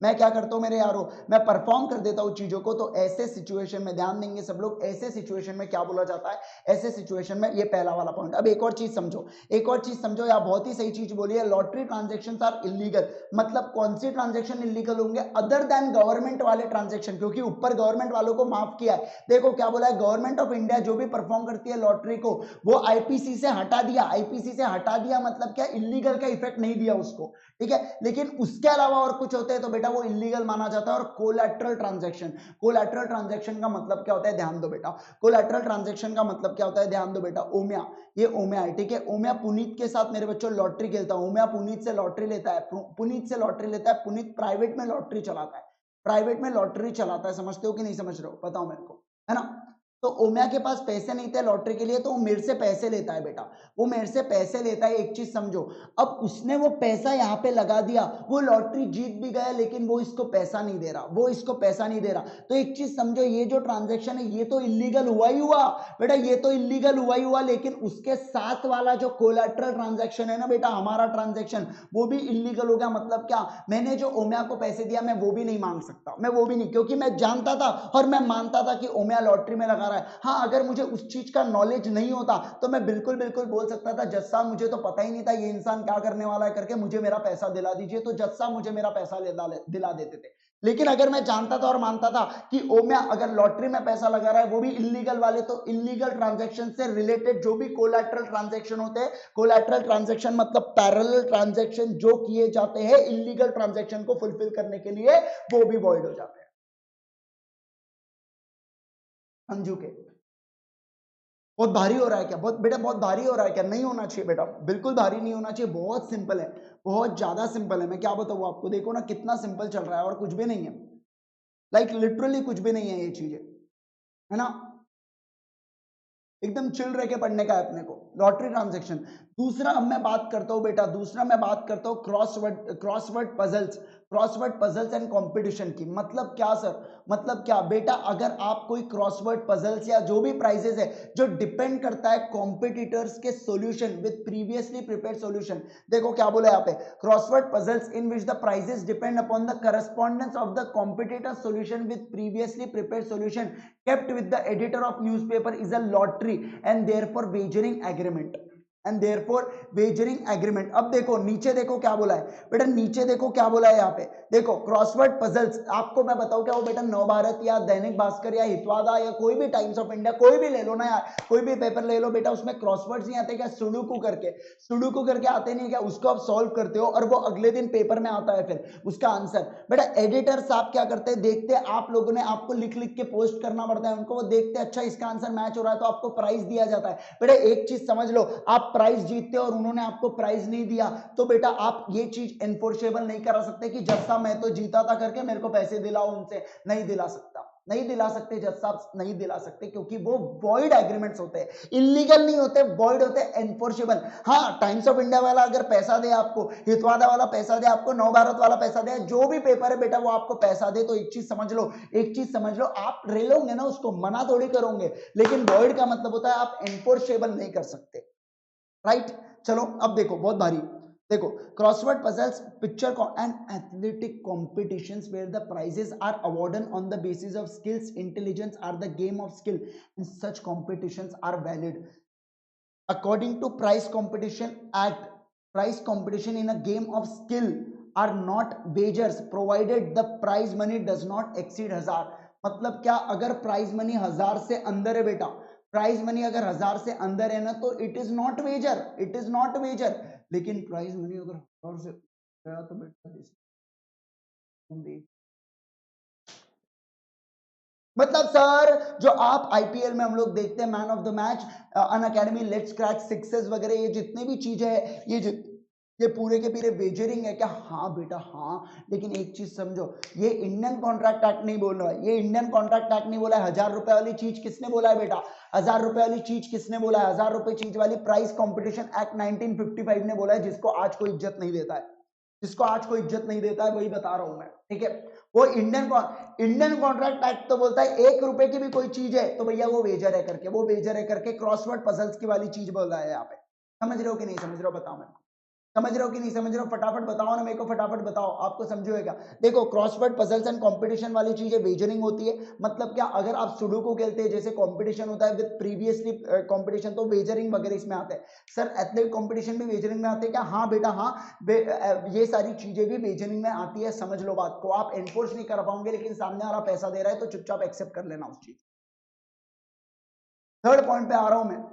मैं क्या करता हूं मेरे यारों, मैं परफॉर्म कर देता हूं चीजों को। तो ऐसे सिचुएशन में ध्यान देंगे सब लोग, ऐसे सिचुएशन में क्या बोला जाता है, ऐसे सिचुएशन में, ये पहला वाला पॉइंट। अब एक और चीज समझो, एक और चीज समझो, या बहुत ही सही चीज बोली है, लॉटरी ट्रांजेक्शन आर इलीगल, मतलब कौन सी ट्रांजेक्शन इलीगल होंगे, अदर देन गवर्नमेंट वाले ट्रांजेक्शन, क्योंकि ऊपर गवर्नमेंट वालों को माफ किया है। देखो क्या बोला है, गवर्नमेंट ऑफ इंडिया जो भी परफॉर्म करती है लॉटरी को, वो आईपीसी से हटा दिया, आईपीसी से हटा दिया मतलब क्या, इलीगल का इफेक्ट नहीं दिया उसको, ठीक है। लेकिन उसके अलावा और कुछ होते हैं तो बेटा वो इलीगल माना जाता है। और कोलैटरल ट्रांजैक्शन, कोलैटरल ट्रांजैक्शन का मतलब क्या होता है, ध्यान दो बेटा, कोलैटरल ट्रांजैक्शन का मतलब क्या होता है, ध्यान दो बेटा, ओमिया, ये ओमिया है, ठीक है। ओमिया पुनीत के साथ मेरे बच्चों लॉटरी खेलता है, ओमिया पुनीत से लॉटरी लेता है, पुनीत से लॉटरी लेता है, पुनीत प्राइवेट में लॉटरी चलाता है, प्राइवेट में लॉटरी चलाता है, समझते हो कि नहीं समझ रहे हो, बताओ मेरे को, है ना। तो ओमिया के पास पैसे नहीं थे लॉटरी के लिए, तो वो मेरे से पैसे लेता है बेटा, वो मेरे से पैसे लेता है। एक चीज समझो, अब उसने वो पैसा यहाँ पे लगा दिया, वो लॉटरी जीत भी गया लेकिन वो इसको पैसा नहीं दे रहा, वो इसको पैसा नहीं दे रहा। तो एक चीज समझो, ये जो ट्रांजैक्शन है ये तो इलीगल हुआ ही हुआ बेटा, ये तो इलीगल हुआ ही हुआ, लेकिन उसके साथ वाला जो कोलैटरल ट्रांजैक्शन है ना बेटा, हमारा ट्रांजैक्शन, वो भी इलीगल हो गया। मतलब क्या, मैंने जो ओमिया को पैसे दिया मैं वो भी नहीं मांग सकता, मैं वो भी नहीं, क्योंकि मैं जानता था और मैं मानता था कि ओमिया लॉटरी में लगा रहा है। हाँ, अगर मुझे उस चीज का नॉलेज नहीं होता तो मैं बिल्कुल बिल्कुल बोल सकता था जज साहब मुझे तो पता ही नहीं था ये इंसान क्या करने वाला है करके, मुझे मेरा पैसा दिला दीजिए, तो जज साहब मुझे मेरा पैसा दिला देते थे। लेकिन अगर मैं जानता था और मानता था कि ओम्या अगर लॉटरी में पैसा लगा रहा है वो भी इलीगल वाले, तो इलीगल ट्रांजैक्शन से रिलेटेड जो भी कोलैटरल ट्रांजैक्शन होते हैं, कोलैटरल ट्रांजैक्शन मतलब पैरेलल ट्रांजैक्शन जो किए जाते हैं इलीगल ट्रांजैक्शन को फुलफिल करने के लिए, वो भी वॉइड हो जाते हैं। अंजू के बहुत भारी हो रहा है क्या? बहुत बेटा बहुत भारी हो रहा है क्या? नहीं होना चाहिए बेटा, बिल्कुल भारी नहीं होना चाहिए, बहुत सिंपल है, बहुत ज्यादा सिंपल है। मैं क्या बताऊँ आपको, देखो ना कितना सिंपल चल रहा है और कुछ भी नहीं है, लाइक लिटरली कुछ भी नहीं है ये चीजें, है ना? एकदम चिल रह के पढ़ने का है अपने को। Lottery transaction. दूसरा अब मैं बात करता हूँ बेटा, दूसरा मैं बात करता हूँ crossword puzzles, crossword puzzles and competition की। मतलब क्या सर? मतलब क्या बेटा, अगर आप कोई क्रॉसवर्ड पजल्स या जो भी प्राइजेस है जो डिपेंड करता है कॉम्पिटिटर्स के solution with previously prepared solution. देखो क्या बोला यहाँ पे, crossword puzzles in which the prizes depend upon the correspondence of the competitor solution with previously prepared solution kept with the editor of newspaper is a lottery and therefore wagering agreement, and therefore wagering agreement। अब देखो नीचे देखो क्या बोला है बेटा, नीचे देखो क्या बोला है यहाँ पे, देखो क्रॉसवर्ड पजल्स। आपको मैं बताऊं क्या वो बेटा, नवभारत या दैनिक भास्कर या हितवादा या कोई भी टाइम्स ऑफ इंडिया कोई भी ले लो ना यार, कोई भी पेपर ले लो बेटा, उसमें क्रॉसवर्ड्स नहीं आते क्या? सुडोकू करके, सुडोकू करके आते नहीं क्या? उसको आप सॉल्व करते हो और वो अगले दिन पेपर में आता है फिर उसका आंसर। बेटा एडिटर साहब क्या करते हैं, देखते हैं आप लोगों ने, आपको लिख लिख के पोस्ट करना पड़ता है उनको, वो देखते हैं अच्छा इसका आंसर मैच हो रहा है तो आपको प्राइज दिया जाता है। बेटा एक चीज समझ लो, आप प्राइज जीतते हो और उन्होंने आपको प्राइज नहीं दिया तो बेटा आप ये चीज एनफोर्सेबल नहीं करा सकते कि जज साहब मैं तो जीता था करके मेरे को पैसे दिलाओ उनसे, नहीं दिला सकता, नहीं दिला सकते जज साहब, नहीं दिला सकते, क्योंकि वो वॉइड एग्रीमेंट्स होते हैं, इलीगल नहीं होते, वॉइड होते हैं, एनफोर्सेबल। हाँ, टाइम्स ऑफ इंडिया वाला अगर पैसा दे आपको, हितवादा वाला पैसा दे आपको, नवभारत वाला पैसा दे, जो भी पेपर है बेटा वो आपको पैसा दे, तो एक चीज समझ लो, एक चीज समझ लो, आप रेलोगे ना उसको, मना थोड़ी करोगे, लेकिन वॉइड का मतलब होता है आप एनफोर्सेबल नहीं कर सकते, राइट? चलो अब देखो बहुत भारी, देखो crossword puzzles picture and athletic competitions where the prizes are awarded on the basis of skills intelligence are the game of skill and such competitions are valid according to price competition act। price competition in a game of skill are not wagers provided the prize money does not exceed 1000। मतलब क्या, अगर prize money 1000 से अंदर है बेटा, prize money अगर 1000 से अंदर है ना तो it is not wager, it is not wager. लेकिन प्राइज मनी अगर 1000 से गया तो बेटा मतलब सर जो आप आईपीएल में हम लोग देखते हैं man of the match, Unacademy, let's crack sixes वगैरह, ये जितने भी चीजें है ये पूरे के पूरे वेजरिंग है क्या? हाँ बेटा हाँ, लेकिन एक चीज समझो, ये इंडियन कॉन्ट्रैक्ट एक्ट नहीं बोल रहा है, ये इंडियन कॉन्ट्रैक्ट एक्ट नहीं बोला है। 1000 रुपए वाली चीज किसने बोला है बेटा? 1000 रुपए वाली चीज किसने बोला है? 1000 रुपए चीज वाली प्राइस कॉम्पिटिशन एक्ट 1955 ने बोला है, जिसको आज कोई इज्जत नहीं देता है, जिसको आज कोई इज्जत नहीं देता है, वही बता रहा हूं मैं, ठीक है? वो इंडियन कॉन्ट्रैक्ट एक्ट तो बोलता है 1 रुपए की भी कोई चीज है तो भैया वो वेजर है करके, वो वेजर है करके क्रॉसवर्ड पजल्स की वाली चीज बोल रहा है यहाँ पे। समझ रहे हो कि नहीं समझ रहे हो? बताओ मेरे को, समझ रहे हो कि नहीं समझ रहे हो? फटाफट बताओ ना मेरे को, फटाफट बताओ, आपको समझोएगा। देखो क्रॉसवर्ड पजल्स एंड कंपटीशन वाली चीजें वेजरिंग होती है। मतलब क्या, अगर आप सुडोकू खेलते हैं जैसे कंपटीशन होता है विद प्रीवियसली कंपटीशन, तो वेजरिंग वगैरह इसमें आता है। सर एथलेटिक कंपटीशन भी वेजरिंग में आते हैं क्या? हाँ बेटा हाँ, ये सारी चीजें भी वेजरिंग में आती है। समझ लो बात को, आप एनफोर्स नहीं कर पाओगे लेकिन सामने वाला पैसा दे रहा है तो चुपचाप एक्सेप्ट कर लेना उस चीज। थर्ड पॉइंट पे आ रहा हूं मैं,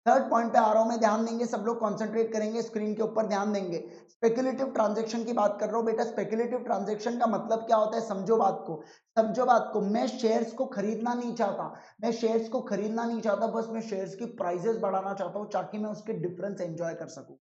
थर्ड पॉइंट पे आ रहा हूं मैं, ध्यान देंगे सब लोग, कंसंट्रेट करेंगे, स्क्रीन के ऊपर ध्यान देंगे। स्पेकुलेटिव ट्रांजैक्शन की बात कर रहा हूं बेटा। स्पेकुलेटिव ट्रांजैक्शन का मतलब क्या होता है, समझो बात को, समझो बात को। मैं शेयर्स को खरीदना नहीं चाहता, मैं शेयर्स को खरीदना नहीं चाहता, बस मैं शेयर्स की प्राइसेस बढ़ाना चाहता हूं ताकि मैं उसके डिफरेंस एंजॉय कर सकूं।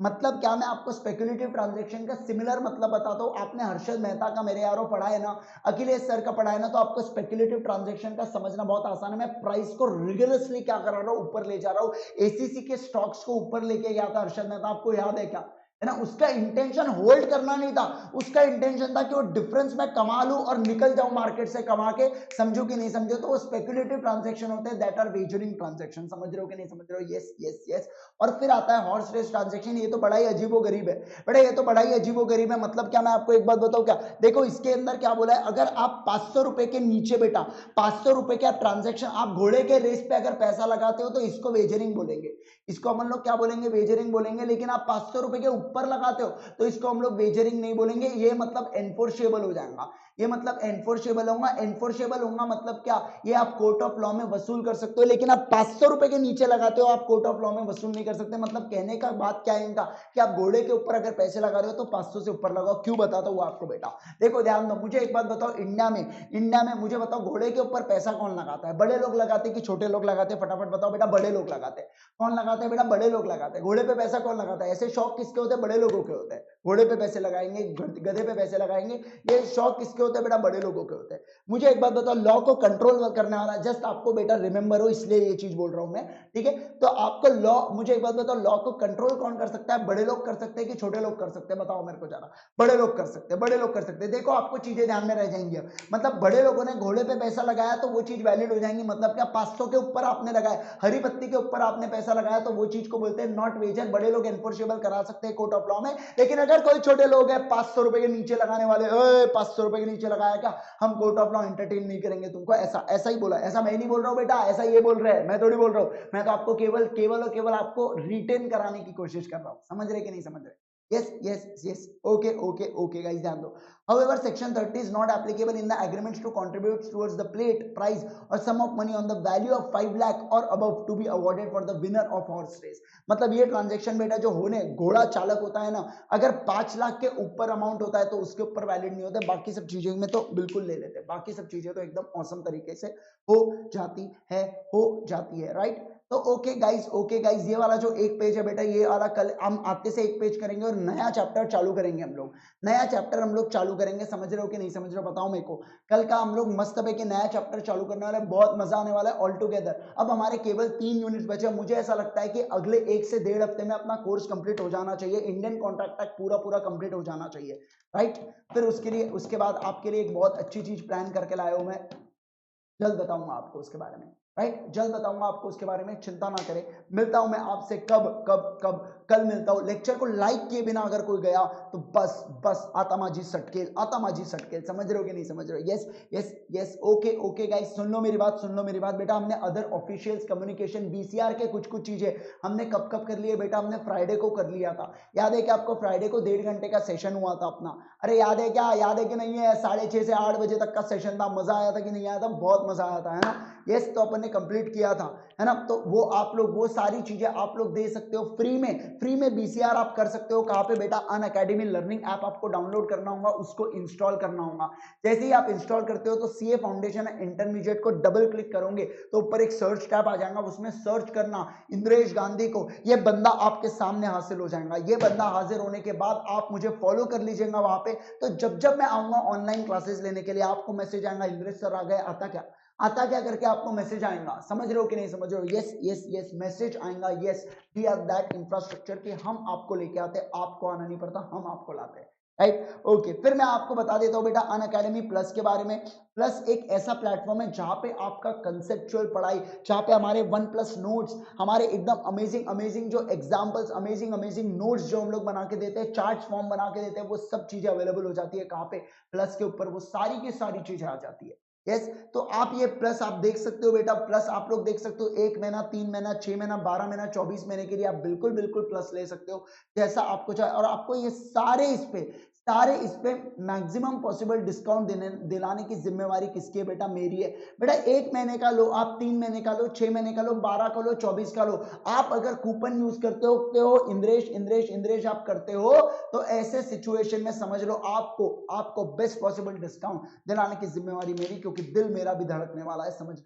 मतलब क्या, मैं आपको स्पेकुलेटिव ट्रांजैक्शन का सिमिलर मतलब बताता हूँ। आपने हर्षद मेहता का मेरे यारों पढ़ा है ना, अखिलेश सर का पढ़ा है ना, तो आपको स्पेकुलेटिव ट्रांजैक्शन का समझना बहुत आसान है। मैं प्राइस को रिगरसली क्या करा रहा हूँ, ऊपर ले जा रहा हूँ। एसीसी के स्टॉक्स को ऊपर लेके गया था हर्षद मेहता, आपको याद है क्या? है ना, उसका इंटेंशन होल्ड करना नहीं था, उसका इंटेंशन था कि वो डिफरेंस मैं कमा लूं और निकल जाऊं मार्केट से कमा के, समझो कि नहीं समझो, तो वो स्पेकुलेटिव ट्रांजैक्शन होते हैं, दैट आर वेजरिंग ट्रांजैक्शन, समझ रहे हो कि नहीं समझ रहे हो, यस यस यस। और फिर आता है हॉर्स रेस ट्रांजैक्शन, ये तो बड़ा ही अजीबोगरीब है, बड़े ये तो बड़ा ही अजीबोगरीब है, मतलब क्या, मैं आपको एक बात बताऊं क्या, देखो इसके अंदर क्या बोला है, अगर आप 500 रुपए के नीचे बेटा 500 रुपए के आप ट्रांजैक्शन, आप घोड़े के रेस पे अगर पैसा लगाते हो तो इसको वेजरिंग बोलेंगे, इसको हम लोग क्या बोलेंगे, वेजरिंग बोलेंगे। लेकिन आप 500 रुपए के ऊपर लगाते हो तो इसको हम लोग वेजरिंग नहीं बोलेंगे, ये मतलब एनफोर्सेबल हो जाएगा, ये मतलब एनफोर्सेबल होगा, एनफोर्सेबल होगा मतलब क्या, ये आप कोर्ट ऑफ लॉ में वसूल कर सकते हो, लेकिन आप 500 रुपए के नीचे लगाते हो आप कोर्ट ऑफ लॉ में वसूल नहीं कर सकते। मतलब कहने का बात क्या है इनका, कि आप घोड़े के ऊपर अगर पैसे लगा रहे हो तो 500 से ऊपर लगाओ। क्यों बताता हूँ आपको बेटा, देखो ध्यान दो, मुझे एक बात बताओ, इंडिया में मुझे बताओ घोड़े के ऊपर पैसा कौन लगाता है, बड़े लोग लगाते हैं कि छोटे लोग लगाते हैं, फटाफट बताओ बेटा, बड़े लोग लगाते हैं। कौन लगाता है बेटा, बड़े लोग लगाते हैं। घोड़े पे पैसा कौन लगाता है, ऐसे शौक किसके होते हैं, बड़े लोगों के होते हैं, घोड़े पे पैसे लगाएंगे, गधे पे पैसे लगाएंगे, ये शौक किसके होते हैं बेटा, बड़े लोगों के होते हैं। मुझे एक बात बताओ, लॉ को कंट्रोल करने वाला, जस्ट आपको बेटा रिमेंबर हो इसलिए ये चीज बोल रहा हूं मैं, ठीक है, तो आपको लॉ, मुझे एक बात बताओ, लॉ को कंट्रोल कौन कर सकता है, बड़े लोग कर सकते हैं कि छोटे लोग कर सकते हैं, बताओ मेरे को जरा, बड़े लोग कर सकते हैं, बड़े लोग कर सकते हैं। देखो आपको चीजें ध्यान में रह जाएंगी अब, मतलब बड़े लोगों ने घोड़े पे पैसा लगाया तो वो चीज वैलिड हो जाएंगी, मतलब क्या 500 के ऊपर आपने लगाया, हरी पत्ती के ऊपर आपने पैसा लगाया तो वो चीज को बोलते हैं नॉट वेजर, बड़े लोग एनफोर्सेबल करा सकते हैं कोर्ट ऑफ लॉ में। लेकिन अगर कोई छोटे लोग हैं 500 रुपए के नीचे लगाने वाले, 500 रुपए के नीचे लगाया क्या, हम कोर्ट ऑफ लॉ एंटरटेन नहीं करेंगे तुमको, ऐसा ऐसा ही बोला, ऐसा मैं नहीं बोल रहा हूँ बेटा, ऐसा ये बोल रहे हैं, मैं थोड़ी बोल रहा हूँ, मैं तो आपको केवल केवल और केवल आपको रिटेन कराने की कोशिश कर रहा हूँ, समझ रहे कि नहीं समझ रहे, yes yes yes, okay okay okay guys, ध्यान दो। However, section 30 is not applicable in the agreements to contribute towards the plate prize or sum of money on the value of 5 lakh or above to be awarded for the winner of horse race। मतलब ये transaction बेटा जो होने घोड़ा चालक होता है ना, अगर 5 लाख के ऊपर अमाउंट होता है तो उसके ऊपर वैलिड नहीं होता, बाकी सब चीजों में तो बिल्कुल ले लेते हैं, बाकी सब चीजें तो एकदम औसम तरीके से हो जाती है, हो जाती है, राइट। तो ओके गाइस, ये वाला जो एक पेज है बेटा, ये वाला कल हम आते से एक पेज करेंगे और नया चैप्टर चालू करेंगे हम लोग, नया चैप्टर हम लोग चालू करेंगे, समझ रहे हो कि नहीं समझ रहे हो, बताओ मेरे को। कल का हम लोग मस्त है कि नया चैप्टर चालू करने वाले, बहुत मजा आने वाला है ऑल टुगेदर। अब हमारे केवल 3 यूनिट्स बचे, मुझे ऐसा लगता है कि अगले 1 से 1.5 हफ्ते में अपना कोर्स कंप्लीट हो जाना चाहिए, इंडियन कॉन्ट्रैक्ट तक पूरा पूरा कंप्लीट हो जाना चाहिए, राइट। फिर उसके लिए, उसके बाद आपके लिए एक बहुत अच्छी चीज प्लान करके लाया हूं मैं, जल्द बताऊंगा आपको उसके बारे में, राइट, जल्द बताऊंगा आपको उसके बारे में, चिंता ना करें। मिलता हूं मैं आपसे कब कब कब, कल मिलता हूं। लेक्चर को लाइक किए बिना अगर कोई गया तो बस बस आतामाजी सटकेल, आतामाजी सटकेल, समझ रहे हो कि नहीं समझ रहे हो, yes yes yes, okay okay guys, सुन लो मेरी बात, सुन लो मेरी बात बेटा। हमने अदर ऑफिशियल्स कम्युनिकेशन बीसीआर के कुछ कुछ चीजें हमने कब कब कर लिए बेटा, हमने फ्राइडे को कर लिया था, याद है कि आपको फ्राइडे को 1.5 घंटे का सेशन हुआ था अपना, अरे याद है क्या, याद है कि नहीं है, 6:30 से 8 बजे तक का सेशन था, मजा आया था कि नहीं आया था, बहुत मजा आया था, है ना, यस, तो अपन ने कंप्लीट किया था, है ना। तो वो आप लोग, वो सारी चीजें आप लोग दे सकते हो फ्री में, फ्री में बीसीआर आप कर सकते हो, कहाँ पे बेटा, अन अकेडमी लर्निंग ऐप आपको डाउनलोड करना होगा, उसको इंस्टॉल करना होगा। जैसे ही आप इंस्टॉल करते हो तो सीए फाउंडेशन इंटरमीडिएट को डबल क्लिक करोगे तो ऊपर एक सर्च टैब आ जाएगा, उसमें सर्च करना इंद्रेश गांधी को, ये बंदा आपके सामने हासिल हो जाएगा, ये बंदा हाजिर होने के बाद आप मुझे फॉलो कर लीजिएगा वहां पे, तो जब जब मैं आऊंगा ऑनलाइन क्लासेस लेने के लिए आपको मैसेज आएगा, इंद्रेश सर आ गए, आता क्या, आता क्या करके आपको मैसेज आएगा, समझ रहे हो कि नहीं समझ रहे हो, यस यस यस, मैसेज आएगा, yes we have that infrastructure कि हम आपको लेके आते, आपको आना नहीं पड़ता, हम आपको लाते हैं, राइट, ओके। फिर मैं आपको बता देता हूं बेटा अन अकेडमी प्लस के बारे में। प्लस एक ऐसा प्लेटफॉर्म है जहां पे आपका कंसेप्चुअल पढ़ाई, जहां पे हमारे 1+ नोट्स, हमारे एकदम अमेजिंग अमेजिंग जो एग्जांपल्स, अमेजिंग अमेजिंग नोट्स जो हम लोग बना के देते हैं, चार्ट्स फॉर्म बना के देते हैं, वो सब चीजें अवेलेबल हो जाती है कहां पे, प्लस के ऊपर, वो सारी की सारी चीजें आ जाती है, यस। तो आप ये प्लस आप देख सकते हो बेटा, प्लस आप लोग देख सकते हो 1 महीना, 3 महीना, 6 महीना, 12 महीना, 24 महीने के लिए आप बिल्कुल बिल्कुल प्लस ले सकते हो जैसा आपको चाहे, और आपको ये सारे इस पे मैक्सिमम पॉसिबल डिस्काउंट दिलाने की जिम्मेवारी किसकी है बेटा, मेरी है बेटा। 1 महीने का लो आप, 3 महीने का लो, 6 महीने का लो, 12 का लो, 24 का लो, आप अगर कूपन यूज करते हो इंद्रेश इंद्रेश इंद्रेश आप करते हो, तो ऐसे सिचुएशन में समझ लो आपको आपको बेस्ट पॉसिबल डिस्काउंट दिलाने की जिम्मेवारी मेरी, क्योंकि दिल मेरा भी धड़कने वाला है, समझ,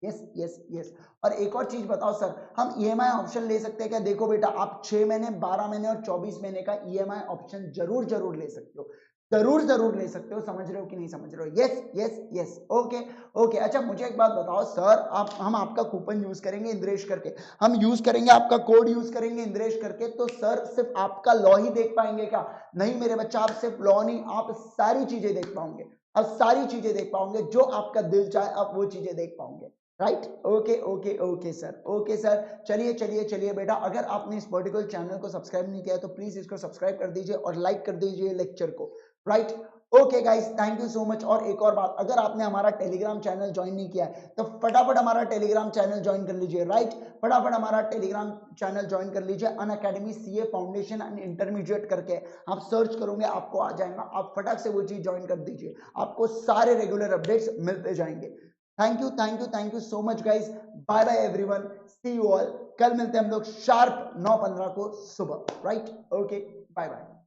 यस यस यस। और एक और चीज बताओ सर, हम ईएमआई ऑप्शन ले सकते हैं क्या, देखो बेटा आप 6 महीने, 12 महीने और 24 महीने का ईएमआई ऑप्शन जरूर जरूर ले सकते हो, जरूर जरूर ले सकते हो। समझ रहे हो कि नहीं समझ रहे हो? Yes yes yes, okay okay. अच्छा मुझे एक बात बताओ सर, आप हम आपका कूपन यूज करेंगे इंद्रेश करके, हम यूज करेंगे आपका कोड यूज करेंगे इंद्रेश करके, तो सर सिर्फ आपका लॉ ही देख पाएंगे क्या? नहीं मेरे बच्चा, आप सिर्फ लॉ नहीं, आप सारी चीजें देख पाओगे, आप सारी चीजें देख पाओगे, जो आपका दिल चाहे आप वो चीजें देख पाओगे। Right, okay okay okay sir, okay sir. चलिए चलिए चलिए बेटा, अगर आपने इस पर्टिकुलर चैनल को सब्सक्राइब नहीं किया है तो प्लीज इसको सब्सक्राइब कर दीजिए और लाइक कर दीजिए लेक्चर को। Right, okay guys, thank you so much. और एक और बात, अगर आपने हमारा टेलीग्राम चैनल ज्वाइन नहीं किया है तो फटाफट हमारा टेलीग्राम चैनल ज्वाइन कर लीजिए। राइट, फटाफट हमारा टेलीग्राम चैनल ज्वाइन कर लीजिए, Unacademy CA foundation and intermediate करके आप सर्च करोगे आपको आ जाएगा, आप फटाक से वो चीज ज्वाइन कर दीजिए, आपको सारे रेगुलर अपडेट्स मिलते जाएंगे। Thank you thank you thank you so much guys, bye bye everyone, see you all. कल मिलते हैं हम लोग शार्प 9:15 को सुबह। Right, okay, bye bye.